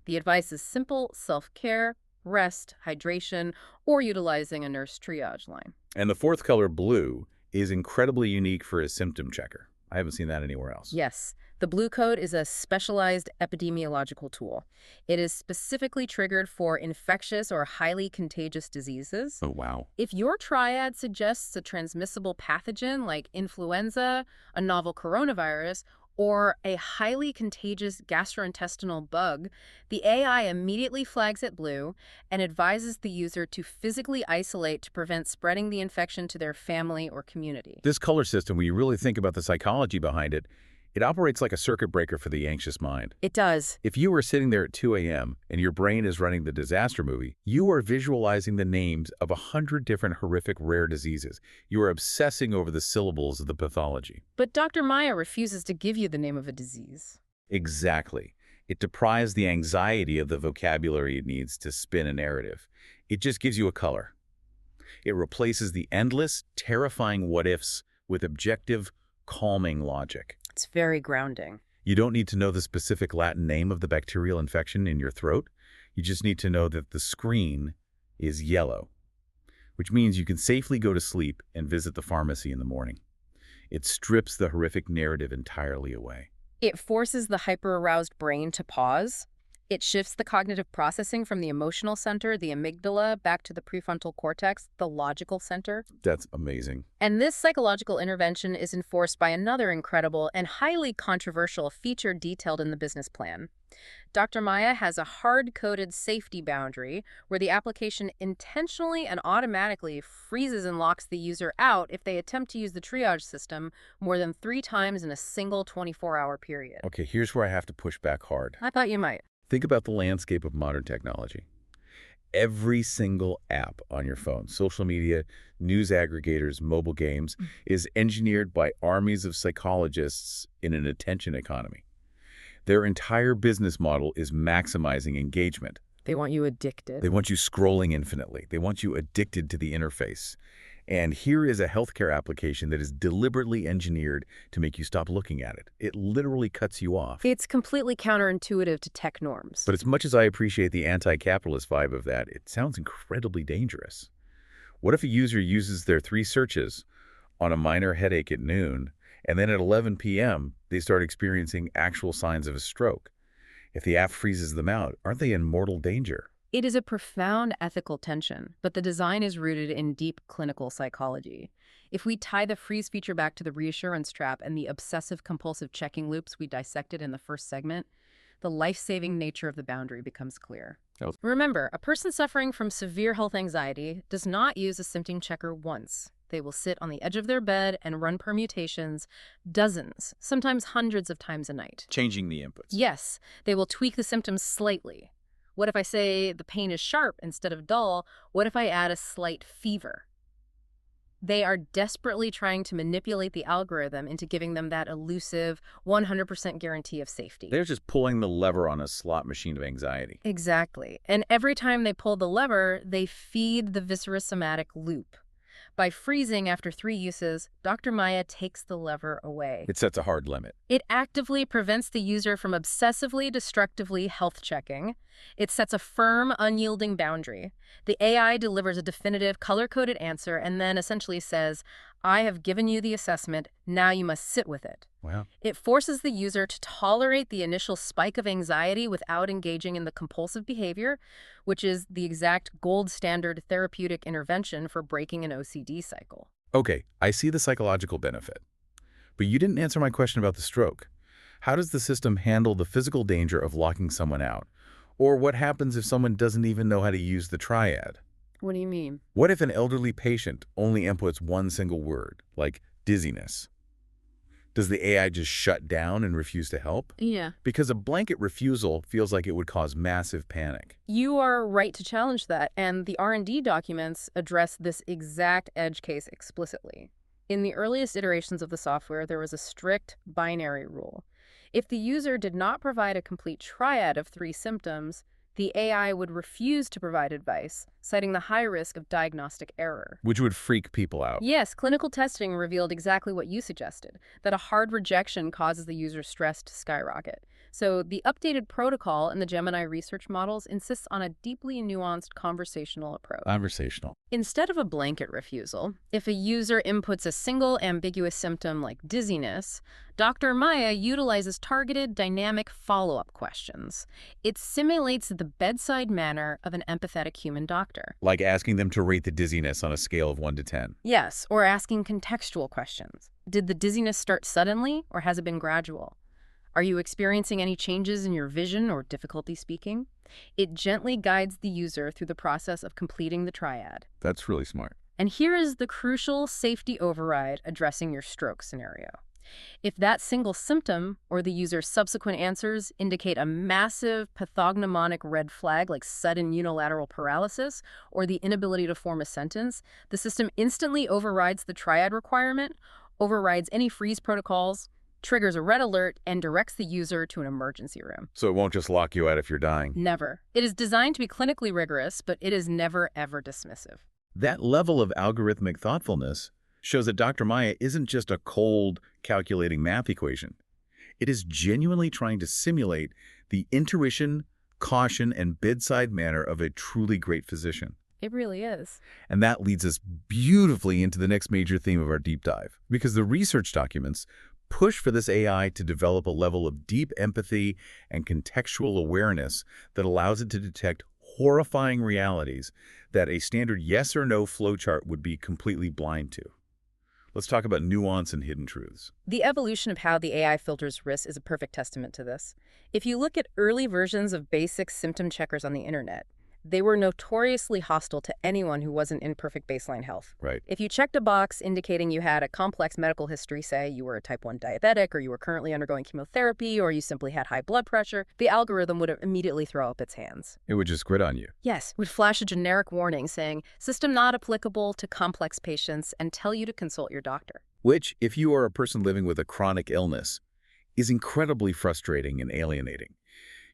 The advice is simple: self-care, rest, hydration, or utilizing a nurse triage line. And the 4th color, blue, is incredibly unique for a symptom checker. I haven't seen that anywhere else. Yes. The blue code is a specialized epidemiological tool. It is specifically triggered for infectious or highly contagious diseases. Oh, wow. If your triad suggests a transmissible pathogen like influenza, a novel coronavirus, or a highly contagious gastrointestinal bug, the AI immediately flags it blue and advises the user to physically isolate to prevent spreading the infection to their family or community. This color system, when you really think about the psychology behind it, it operates like a circuit breaker for the anxious mind. It does. If you were sitting there at 2 a.m. and your brain is running the disaster movie, you are visualizing the names of 100 different horrific rare diseases. You are obsessing over the syllables of the pathology. But Dr. Maya refuses to give you the name of a disease. Exactly. It deprives the anxiety of the vocabulary it needs to spin a narrative. It just gives you a color. It replaces the endless, terrifying what-ifs with objective, calming logic. It's very grounding. You don't need to know the specific Latin name of the bacterial infection in your throat. You just need to know that the screen is yellow, which means you can safely go to sleep and visit the pharmacy in the morning. It strips the horrific narrative entirely away. It forces the hyper-aroused brain to pause It shifts the cognitive processing from the emotional center, the amygdala, back to the prefrontal cortex, the logical center. That's amazing. And this psychological intervention is enforced by another incredible and highly controversial feature detailed in the business plan. Dr. Maya has a hard-coded safety boundary where the application intentionally and automatically freezes and locks the user out if they attempt to use the triage system more than 3 times in a single 24-hour period. Okay, here's where I have to push back hard. I thought you might. Think about the landscape of modern technology. Every single app on your phone, social media, news aggregators, mobile games, is engineered by armies of psychologists in an attention economy. Their entire business model is maximizing engagement. They want you addicted. They want you scrolling infinitely. They want you addicted to the interface. And here is a healthcare application that is deliberately engineered to make you stop looking at it. It literally cuts you off. It's completely counterintuitive to tech norms. But as much as I appreciate the anti-capitalist vibe of that, it sounds incredibly dangerous. What if a user uses their 3 searches on a minor headache at noon, and then at 11 p.m., they start experiencing actual signs of a stroke? If the app freezes them out, aren't they in mortal danger? It is a profound ethical tension, but the design is rooted in deep clinical psychology. If we tie the freeze feature back to the reassurance trap and the obsessive-compulsive checking loops we dissected in the first segment, the life-saving nature of the boundary becomes clear. Remember, a person suffering from severe health anxiety does not use a symptom checker once. They will sit on the edge of their bed and run permutations dozens, sometimes hundreds of times a night. Changing the inputs. Yes, they will tweak the symptoms slightly. What if I say the pain is sharp instead of dull? What if I add a slight fever? They are desperately trying to manipulate the algorithm into giving them that elusive 100% guarantee of safety. They're just pulling the lever on a slot machine of anxiety. Exactly. And every time they pull the lever, they feed the viscerosomatic loop. By freezing after 3 uses, Dr. Maya takes the lever away. It sets a hard limit. It actively prevents the user from obsessively, destructively health checking. It sets a firm, unyielding boundary. The AI delivers a definitive, color-coded answer and then essentially says, I have given you the assessment, now you must sit with it. Wow. It forces the user to tolerate the initial spike of anxiety without engaging in the compulsive behavior, which is the exact gold standard therapeutic intervention for breaking an OCD cycle. Okay, I see the psychological benefit. But you didn't answer my question about the stroke. How does the system handle the physical danger of locking someone out? Or what happens if someone doesn't even know how to use the triad? What do you mean? What if an elderly patient only inputs one single word, like dizziness? Does the AI just shut down and refuse to help? Yeah. Because a blanket refusal feels like it would cause massive panic. You are right to challenge that, and the R&D documents address this exact edge case explicitly. In the earliest iterations of the software, there was a strict binary rule. If the user did not provide a complete triad of 3 symptoms, the AI would refuse to provide advice, citing the high risk of diagnostic error. Which would freak people out. Yes, clinical testing revealed exactly what you suggested, that a hard rejection causes the user's stress to skyrocket. So the updated protocol in the Gemini research models insists on a deeply nuanced conversational approach. Conversational. Instead of a blanket refusal, if a user inputs a single ambiguous symptom like dizziness, Dr. Maya utilizes targeted, dynamic follow-up questions. It simulates the bedside manner of an empathetic human doctor. Like asking them to rate the dizziness on a scale of 1 to 10. Yes, or asking contextual questions. Did the dizziness start suddenly, or has it been gradual? Are you experiencing any changes in your vision or difficulty speaking? It gently guides the user through the process of completing the triad. That's really smart. And here is the crucial safety override addressing your stroke scenario. If that single symptom or the user's subsequent answers indicate a massive pathognomonic red flag like sudden unilateral paralysis or the inability to form a sentence, the system instantly overrides the triad requirement, overrides any freeze protocols, triggers a red alert, and directs the user to an emergency room. So it won't just lock you out if you're dying. Never. It is designed to be clinically rigorous, but it is never, ever dismissive. That level of algorithmic thoughtfulness shows that Dr. Maya isn't just a cold, calculating math equation. It is genuinely trying to simulate the intuition, caution, and bedside manner of a truly great physician. It really is. And that leads us beautifully into the next major theme of our deep dive, because the research documents push for this AI to develop a level of deep empathy and contextual awareness that allows it to detect horrifying realities that a standard yes or no flowchart would be completely blind to. Let's talk about nuance and hidden truths. The evolution of how the AI filters risk is a perfect testament to this. If you look at early versions of basic symptom checkers on the internet, they were notoriously hostile to anyone who wasn't in perfect baseline health. Right. If you checked a box indicating you had a complex medical history, say you were a type 1 diabetic, or you were currently undergoing chemotherapy, or you simply had high blood pressure, the algorithm would immediately throw up its hands. It would just grit on you. Yes, would flash a generic warning saying, "System not applicable to complex patients," and tell you to consult your doctor. Which, if you are a person living with a chronic illness, is incredibly frustrating and alienating.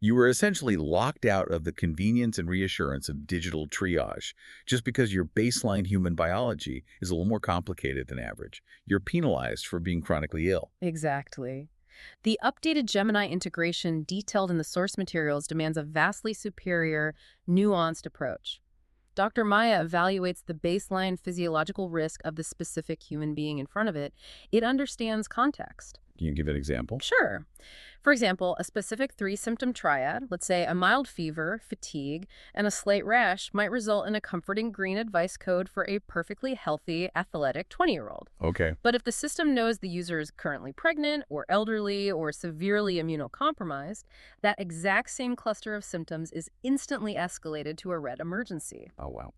You are essentially locked out of the convenience and reassurance of digital triage just because your baseline human biology is a little more complicated than average. You're penalized for being chronically ill. Exactly. The updated Gemini integration detailed in the source materials demands a vastly superior, nuanced approach. Dr. Maya evaluates the baseline physiological risk of the specific human being in front of it. It understands context. Can you give an example? Sure. For example, a specific 3-symptom triad, let's say a mild fever, fatigue, and a slight rash, might result in a comforting green advice code for a perfectly healthy, athletic 20-year-old. Okay. But if the system knows the user is currently pregnant or elderly or severely immunocompromised, that exact same cluster of symptoms is instantly escalated to a red emergency. Oh, wow.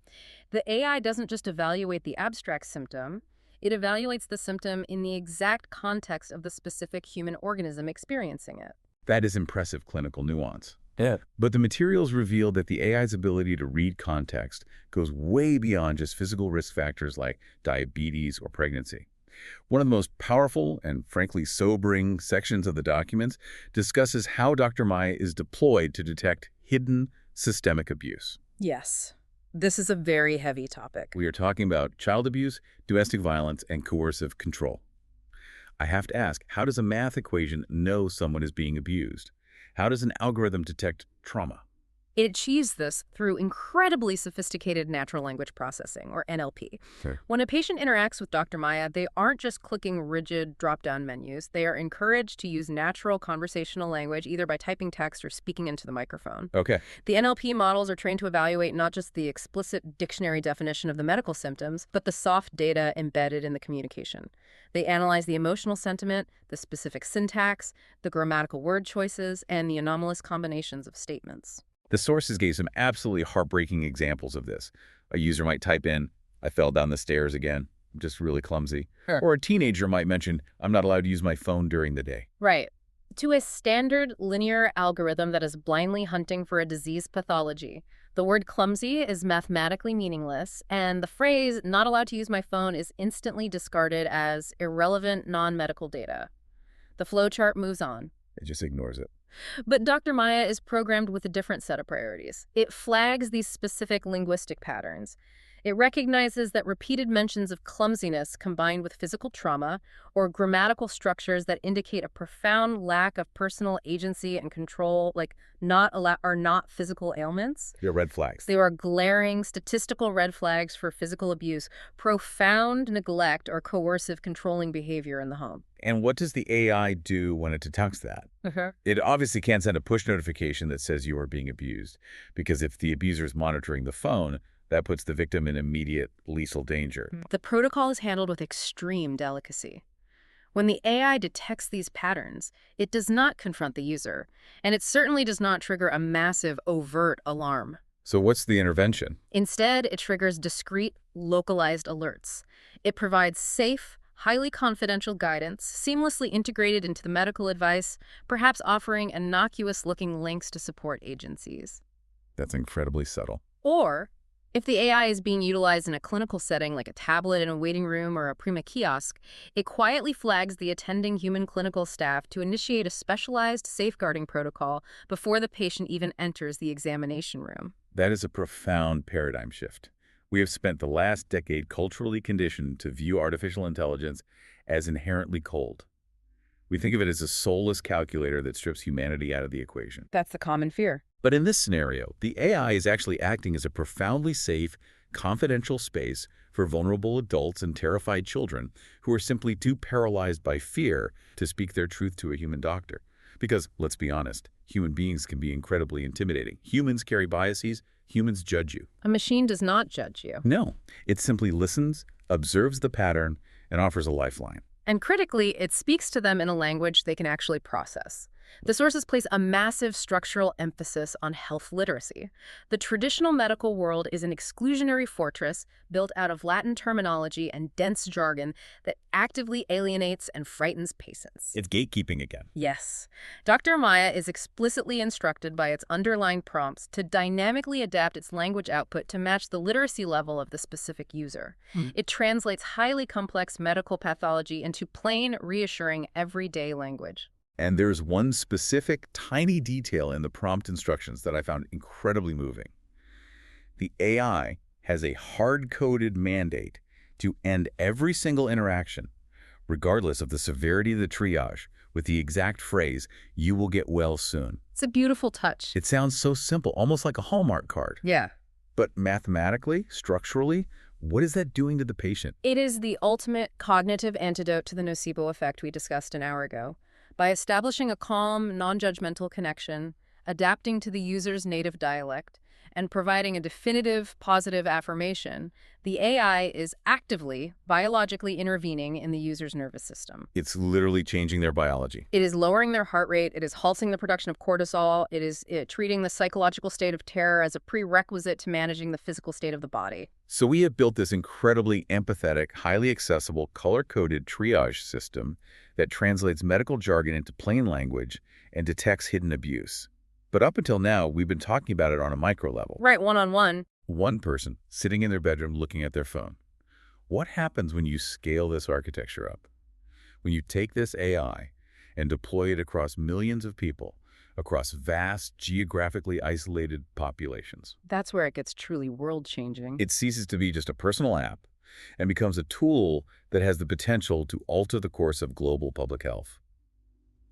The AI doesn't just evaluate the abstract symptom, it evaluates the symptom in the exact context of the specific human organism experiencing it. That is impressive clinical nuance. Yeah. But the materials reveal that the AI's ability to read context goes way beyond just physical risk factors like diabetes or pregnancy. One of the most powerful and frankly sobering sections of the documents discusses how Dr. Maya is deployed to detect hidden systemic abuse. Yes. This is a very heavy topic. We are talking about child abuse, domestic violence, and coercive control. I have to ask, how does a math equation know someone is being abused? How does an algorithm detect trauma? It achieves this through incredibly sophisticated natural language processing, or NLP. Sure. When a patient interacts with Dr. Maya, they aren't just clicking rigid drop-down menus. They are encouraged to use natural conversational language, either by typing text or speaking into the microphone. Okay. The NLP models are trained to evaluate not just the explicit dictionary definition of the medical symptoms, but the soft data embedded in the communication. They analyze the emotional sentiment, the specific syntax, the grammatical word choices, and the anomalous combinations of statements. The sources gave some absolutely heartbreaking examples of this. A user might type in, "I fell down the stairs again. I'm just really clumsy." Sure. Or a teenager might mention, "I'm not allowed to use my phone during the day." Right. To a standard linear algorithm that is blindly hunting for a disease pathology, the word clumsy is mathematically meaningless, and the phrase "not allowed to use my phone" is instantly discarded as irrelevant non-medical data. The flowchart moves on. It just ignores it. But Dr. Maya is programmed with a different set of priorities. It flags these specific linguistic patterns. It recognizes that repeated mentions of clumsiness combined with physical trauma or grammatical structures that indicate a profound lack of personal agency and control, like are not physical ailments. They're red flags. They are glaring statistical red flags for physical abuse, profound neglect, or coercive controlling behavior in the home. And what does the AI do when it detects that? It obviously can't send a push notification that says you are being abused, because if the abuser is monitoring the phone, that puts the victim in immediate lethal danger. The protocol is handled with extreme delicacy. When the AI detects these patterns, it does not confront the user, and it certainly does not trigger a massive, overt alarm. So what's the intervention? Instead, it triggers discrete, localized alerts. It provides safe, highly confidential guidance, seamlessly integrated into the medical advice, perhaps offering innocuous-looking links to support agencies. That's incredibly subtle. Or, if the AI is being utilized in a clinical setting like a tablet in a waiting room or a Prima kiosk, it quietly flags the attending human clinical staff to initiate a specialized safeguarding protocol before the patient even enters the examination room. That is a profound paradigm shift. We have spent the last decade culturally conditioned to view artificial intelligence as inherently cold. We think of it as a soulless calculator that strips humanity out of the equation. That's the common fear. But in this scenario, the AI is actually acting as a profoundly safe, confidential space for vulnerable adults and terrified children who are simply too paralyzed by fear to speak their truth to a human doctor. Because, let's be honest, human beings can be incredibly intimidating. Humans carry biases. Humans judge you. A machine does not judge you. No, it simply listens, observes the pattern, and offers a lifeline. And critically, it speaks to them in a language they can actually process. The sources place a massive structural emphasis on health literacy. The traditional medical world is an exclusionary fortress built out of Latin terminology and dense jargon that actively alienates and frightens patients. It's gatekeeping again. Yes. Dr. Maya is explicitly instructed by its underlying prompts to dynamically adapt its language output to match the literacy level of the specific user. It translates highly complex medical pathology into plain, reassuring, everyday language. And there's one specific, tiny detail in the prompt instructions that I found incredibly moving. The AI has a hard-coded mandate to end every single interaction, regardless of the severity of the triage, with the exact phrase, "You will get well soon." It's a beautiful touch. It sounds so simple, almost like a Hallmark card. Yeah. But mathematically, structurally, what is that doing to the patient? It is the ultimate cognitive antidote to the nocebo effect we discussed an hour ago. By establishing a calm, non-judgmental connection, adapting to the user's native dialect, and providing a definitive, positive affirmation, the AI is actively, biologically intervening in the user's nervous system. It's literally changing their biology. It is lowering their heart rate, it is halting the production of cortisol, it is treating the psychological state of terror as a prerequisite to managing the physical state of the body. So we have built this incredibly empathetic, highly accessible, color-coded triage system that translates medical jargon into plain language and detects hidden abuse. But up until now, we've been talking about it on a micro level. Right, one-on-one. One person sitting in their bedroom looking at their phone. What happens when you scale this architecture up? When you take this AI and deploy it across millions of people, across vast, geographically isolated populations. That's where it gets truly world-changing. It ceases to be just a personal app and becomes a tool that has the potential to alter the course of global public health.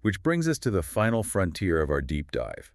Which brings us to the final frontier of our deep dive: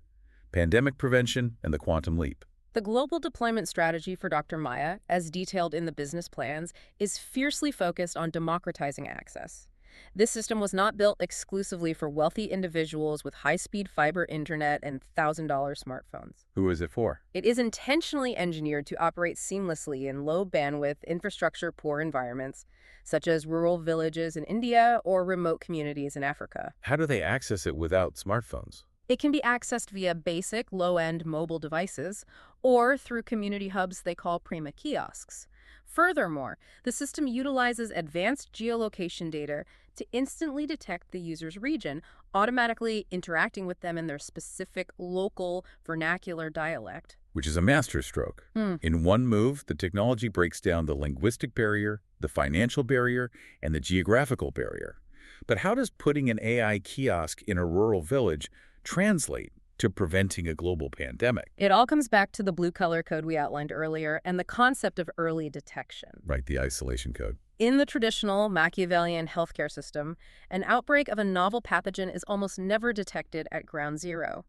pandemic prevention and the quantum leap. The global deployment strategy for Dr. Maya, as detailed in the business plans, is fiercely focused on democratizing access. This system was not built exclusively for wealthy individuals with high-speed fiber internet and $1,000 smartphones. Who is it for? It is intentionally engineered to operate seamlessly in low-bandwidth, infrastructure-poor environments, such as rural villages in India or remote communities in Africa. How do they access it without smartphones? It can be accessed via basic, low-end mobile devices or through community hubs they call Prima kiosks. Furthermore, the system utilizes advanced geolocation data to instantly detect the user's region, automatically interacting with them in their specific local vernacular dialect. Which is a masterstroke. In one move, the technology breaks down the linguistic barrier, the financial barrier, and the geographical barrier. But how does putting an AI kiosk in a rural village translate to preventing a global pandemic? It all comes back to the blue color code we outlined earlier and the concept of early detection. Right, the isolation code. In the traditional Machiavellian healthcare system, an outbreak of a novel pathogen is almost never detected at ground zero.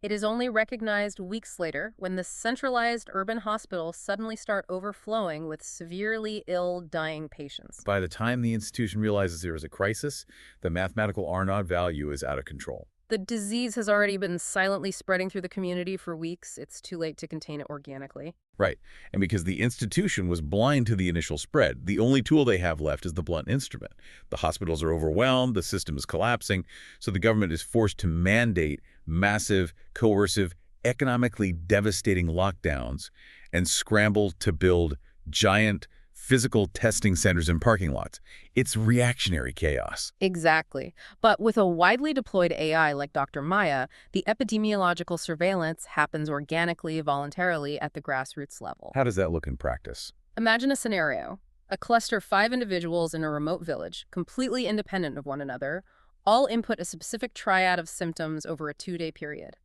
It is only recognized weeks later when the centralized urban hospitals suddenly start overflowing with severely ill, dying patients. By the time the institution realizes there is a crisis, the mathematical R0 value is out of control. The disease has already been silently spreading through the community for weeks. It's too late to contain it organically. Right. And because the institution was blind to the initial spread, the only tool they have left is the blunt instrument. The hospitals are overwhelmed, the system is collapsing, so the government is forced to mandate massive, coercive, economically devastating lockdowns and scramble to build giant physical testing centers and parking lots. It's reactionary chaos. Exactly. But with a widely deployed AI like Dr. Maya, the epidemiological surveillance happens organically, voluntarily at the grassroots level. How does that look in practice? Imagine a scenario. A cluster of 5 individuals in a remote village, completely independent of one another, all input a specific triad of symptoms over a 2-day period.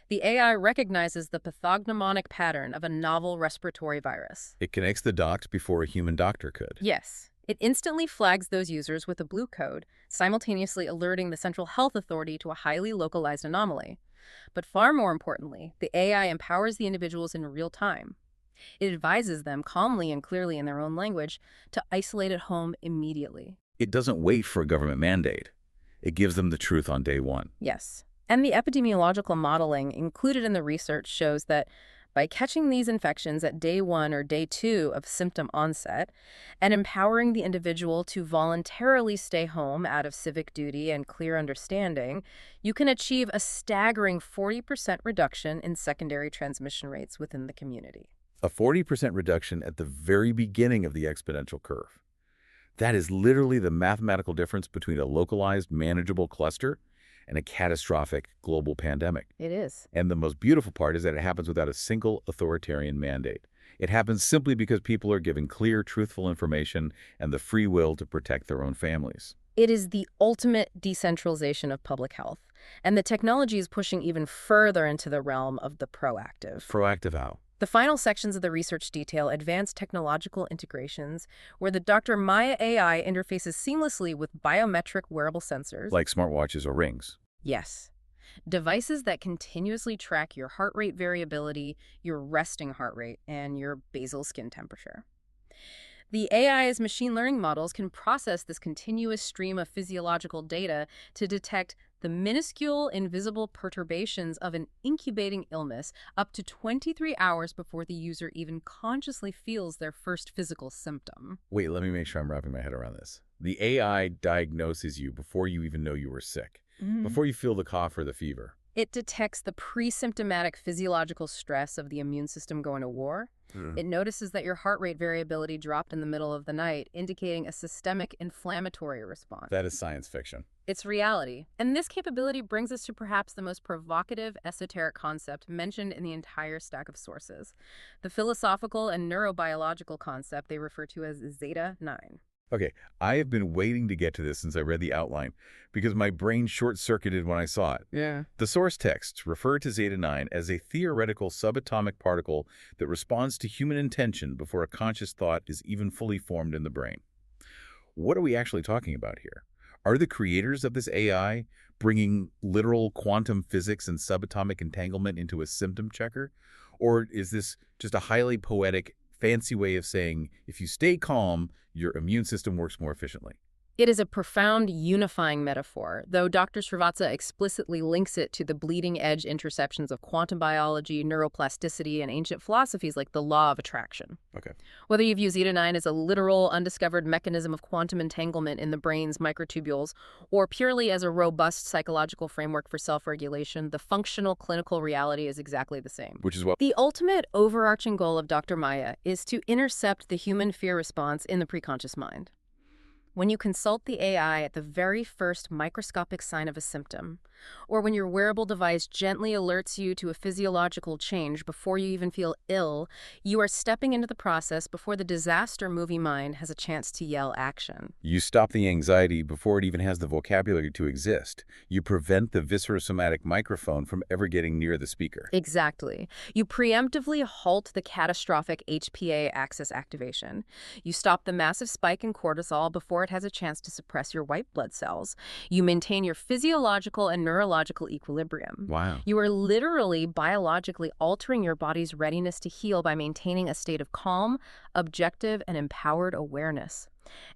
The AI recognizes the pathognomonic pattern of a novel respiratory virus. It connects the dots before a human doctor could. Yes. It instantly flags those users with a blue code, simultaneously alerting the Central Health Authority to a highly localized anomaly. But far more importantly, the AI empowers the individuals in real time. It advises them calmly and clearly in their own language to isolate at home immediately. It doesn't wait for a government mandate. It gives them the truth on day one. Yes. And the epidemiological modeling included in the research shows that by catching these infections at day 1 or day 2 of symptom onset and empowering the individual to voluntarily stay home out of civic duty and clear understanding, you can achieve a staggering 40% reduction in secondary transmission rates within the community. A 40% reduction at the very beginning of the exponential curve. That is literally the mathematical difference between a localized, manageable cluster and a catastrophic global pandemic. It is. And the most beautiful part is that it happens without a single authoritarian mandate. It happens simply because people are given clear, truthful information and the free will to protect their own families. It is the ultimate decentralization of public health, and the technology is pushing even further into the realm of the proactive. Proactive how? The final sections of the research detail advanced technological integrations where the Dr. Maya AI interfaces seamlessly with biometric wearable sensors. Like smartwatches or rings. Yes. Devices that continuously track your heart rate variability, your resting heart rate, and your basal skin temperature. The AI's machine learning models can process this continuous stream of physiological data to detect the minuscule, invisible perturbations of an incubating illness up to 23 hours before the user even consciously feels their first physical symptom. Wait, let me make sure I'm wrapping my head around this. The AI diagnoses you before you even know you were sick, before you feel the cough or the fever. It detects the pre-symptomatic physiological stress of the immune system going to war. It notices that your heart rate variability dropped in the middle of the night, indicating a systemic inflammatory response. That is science fiction. It's reality. And this capability brings us to perhaps the most provocative esoteric concept mentioned in the entire stack of sources, the philosophical and neurobiological concept they refer to as Zeta 9. Okay, I have been waiting to get to this since I read the outline because my brain short-circuited when I saw it. Yeah. The source texts refer to Zeta 9 as a theoretical subatomic particle that responds to human intention before a conscious thought is even fully formed in the brain. What are we actually talking about here? Are the creators of this AI bringing literal quantum physics and subatomic entanglement into a symptom checker? Or is this just a highly poetic, fancy way of saying, if you stay calm, your immune system works more efficiently? It is a profound unifying metaphor, though Dr. Srivatsa explicitly links it to the bleeding-edge interceptions of quantum biology, neuroplasticity, and ancient philosophies like the law of attraction. Okay. Whether you view Zeta 9 as a literal, undiscovered mechanism of quantum entanglement in the brain's microtubules, or purely as a robust psychological framework for self-regulation, the functional clinical reality is exactly the same. Which is what? The ultimate overarching goal of Dr. Maya is to intercept the human fear response in the preconscious mind. When you consult the AI at the very first microscopic sign of a symptom, or when your wearable device gently alerts you to a physiological change before you even feel ill, you are stepping into the process before the disaster movie mind has a chance to yell action. You stop the anxiety before it even has the vocabulary to exist. You prevent the viscerosomatic microphone from ever getting near the speaker. Exactly. You preemptively halt the catastrophic HPA axis activation. You stop the massive spike in cortisol before it has a chance to suppress your white blood cells. You maintain your physiological and neurological equilibrium. Wow. You are literally biologically altering your body's readiness to heal by maintaining a state of calm, objective, and empowered awareness.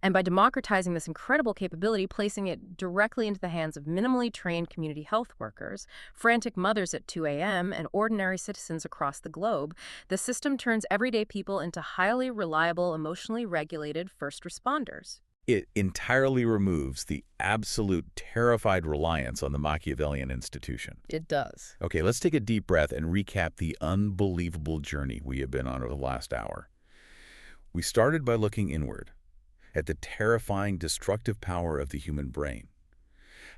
And by democratizing this incredible capability, placing it directly into the hands of minimally trained community health workers, frantic mothers at 2 a.m., and ordinary citizens across the globe, the system turns everyday people into highly reliable, emotionally regulated first responders. It entirely removes the absolute terrified reliance on the Machiavellian institution. It does. Okay, let's take a deep breath and recap the unbelievable journey we have been on over the last hour. We started by looking inward at the terrifying, destructive power of the human brain.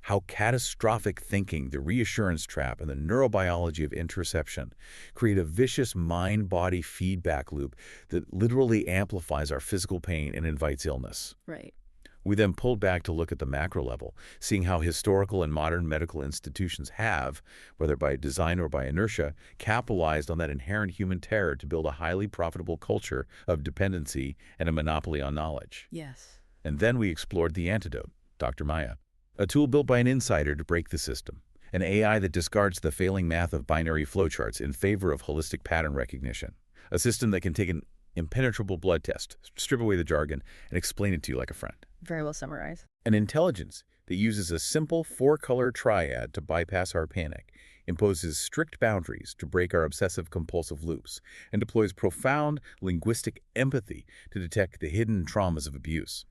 How catastrophic thinking, the reassurance trap, and the neurobiology of interception create a vicious mind-body feedback loop that literally amplifies our physical pain and invites illness. Right. We then pulled back to look at the macro level, seeing how historical and modern medical institutions have, whether by design or by inertia, capitalized on that inherent human terror to build a highly profitable culture of dependency and a monopoly on knowledge. Yes. And then we explored the antidote, Dr. Maya, a tool built by an insider to break the system, an AI that discards the failing math of binary flowcharts in favor of holistic pattern recognition, A system that can take an impenetrable blood test, strip away the jargon, and explain it to you like a friend. Very well summarized. An intelligence that uses a simple four-color triad to bypass our panic, imposes strict boundaries to break our obsessive-compulsive loops, and deploys profound linguistic empathy to detect the hidden traumas of abuse.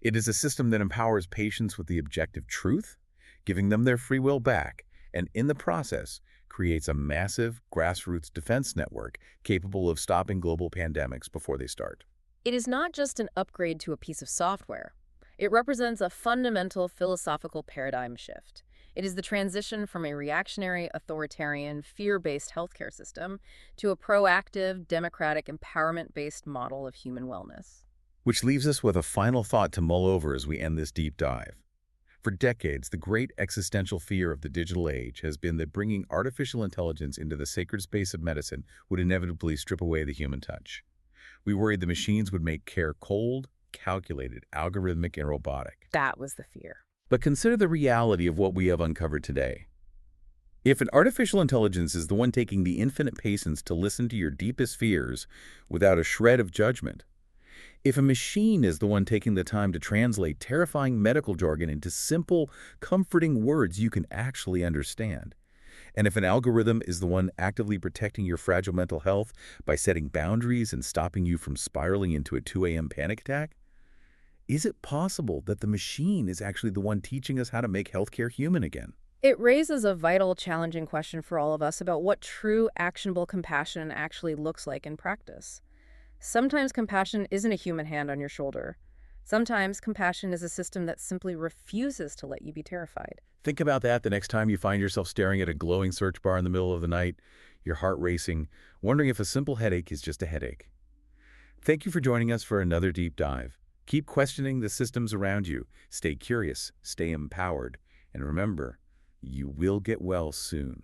It is a system that empowers patients with the objective truth, giving them their free will back, and in the process, creates a massive grassroots defense network capable of stopping global pandemics before they start. It is not just an upgrade to a piece of software. It represents a fundamental philosophical paradigm shift. It is the transition from a reactionary, authoritarian, fear-based healthcare system to a proactive, democratic, empowerment-based model of human wellness. Which leaves us with a final thought to mull over as we end this deep dive. For decades, the great existential fear of the digital age has been that bringing artificial intelligence into the sacred space of medicine would inevitably strip away the human touch. We worried the machines would make care cold, calculated, algorithmic, and robotic. That was the fear. But consider the reality of what we have uncovered today. If an artificial intelligence is the one taking the infinite patience to listen to your deepest fears without a shred of judgment, if a machine is the one taking the time to translate terrifying medical jargon into simple, comforting words you can actually understand, and if an algorithm is the one actively protecting your fragile mental health by setting boundaries and stopping you from spiraling into a 2 a.m. panic attack, is it possible that the machine is actually the one teaching us how to make healthcare human again? It raises a vital, challenging question for all of us about what true, actionable compassion actually looks like in practice. Sometimes compassion isn't a human hand on your shoulder. Sometimes compassion is a system that simply refuses to let you be terrified. Think about that the next time you find yourself staring at a glowing search bar in the middle of the night, your heart racing, wondering if a simple headache is just a headache. Thank you for joining us for another deep dive. Keep questioning the systems around you. Stay curious, stay empowered, and remember, you will get well soon.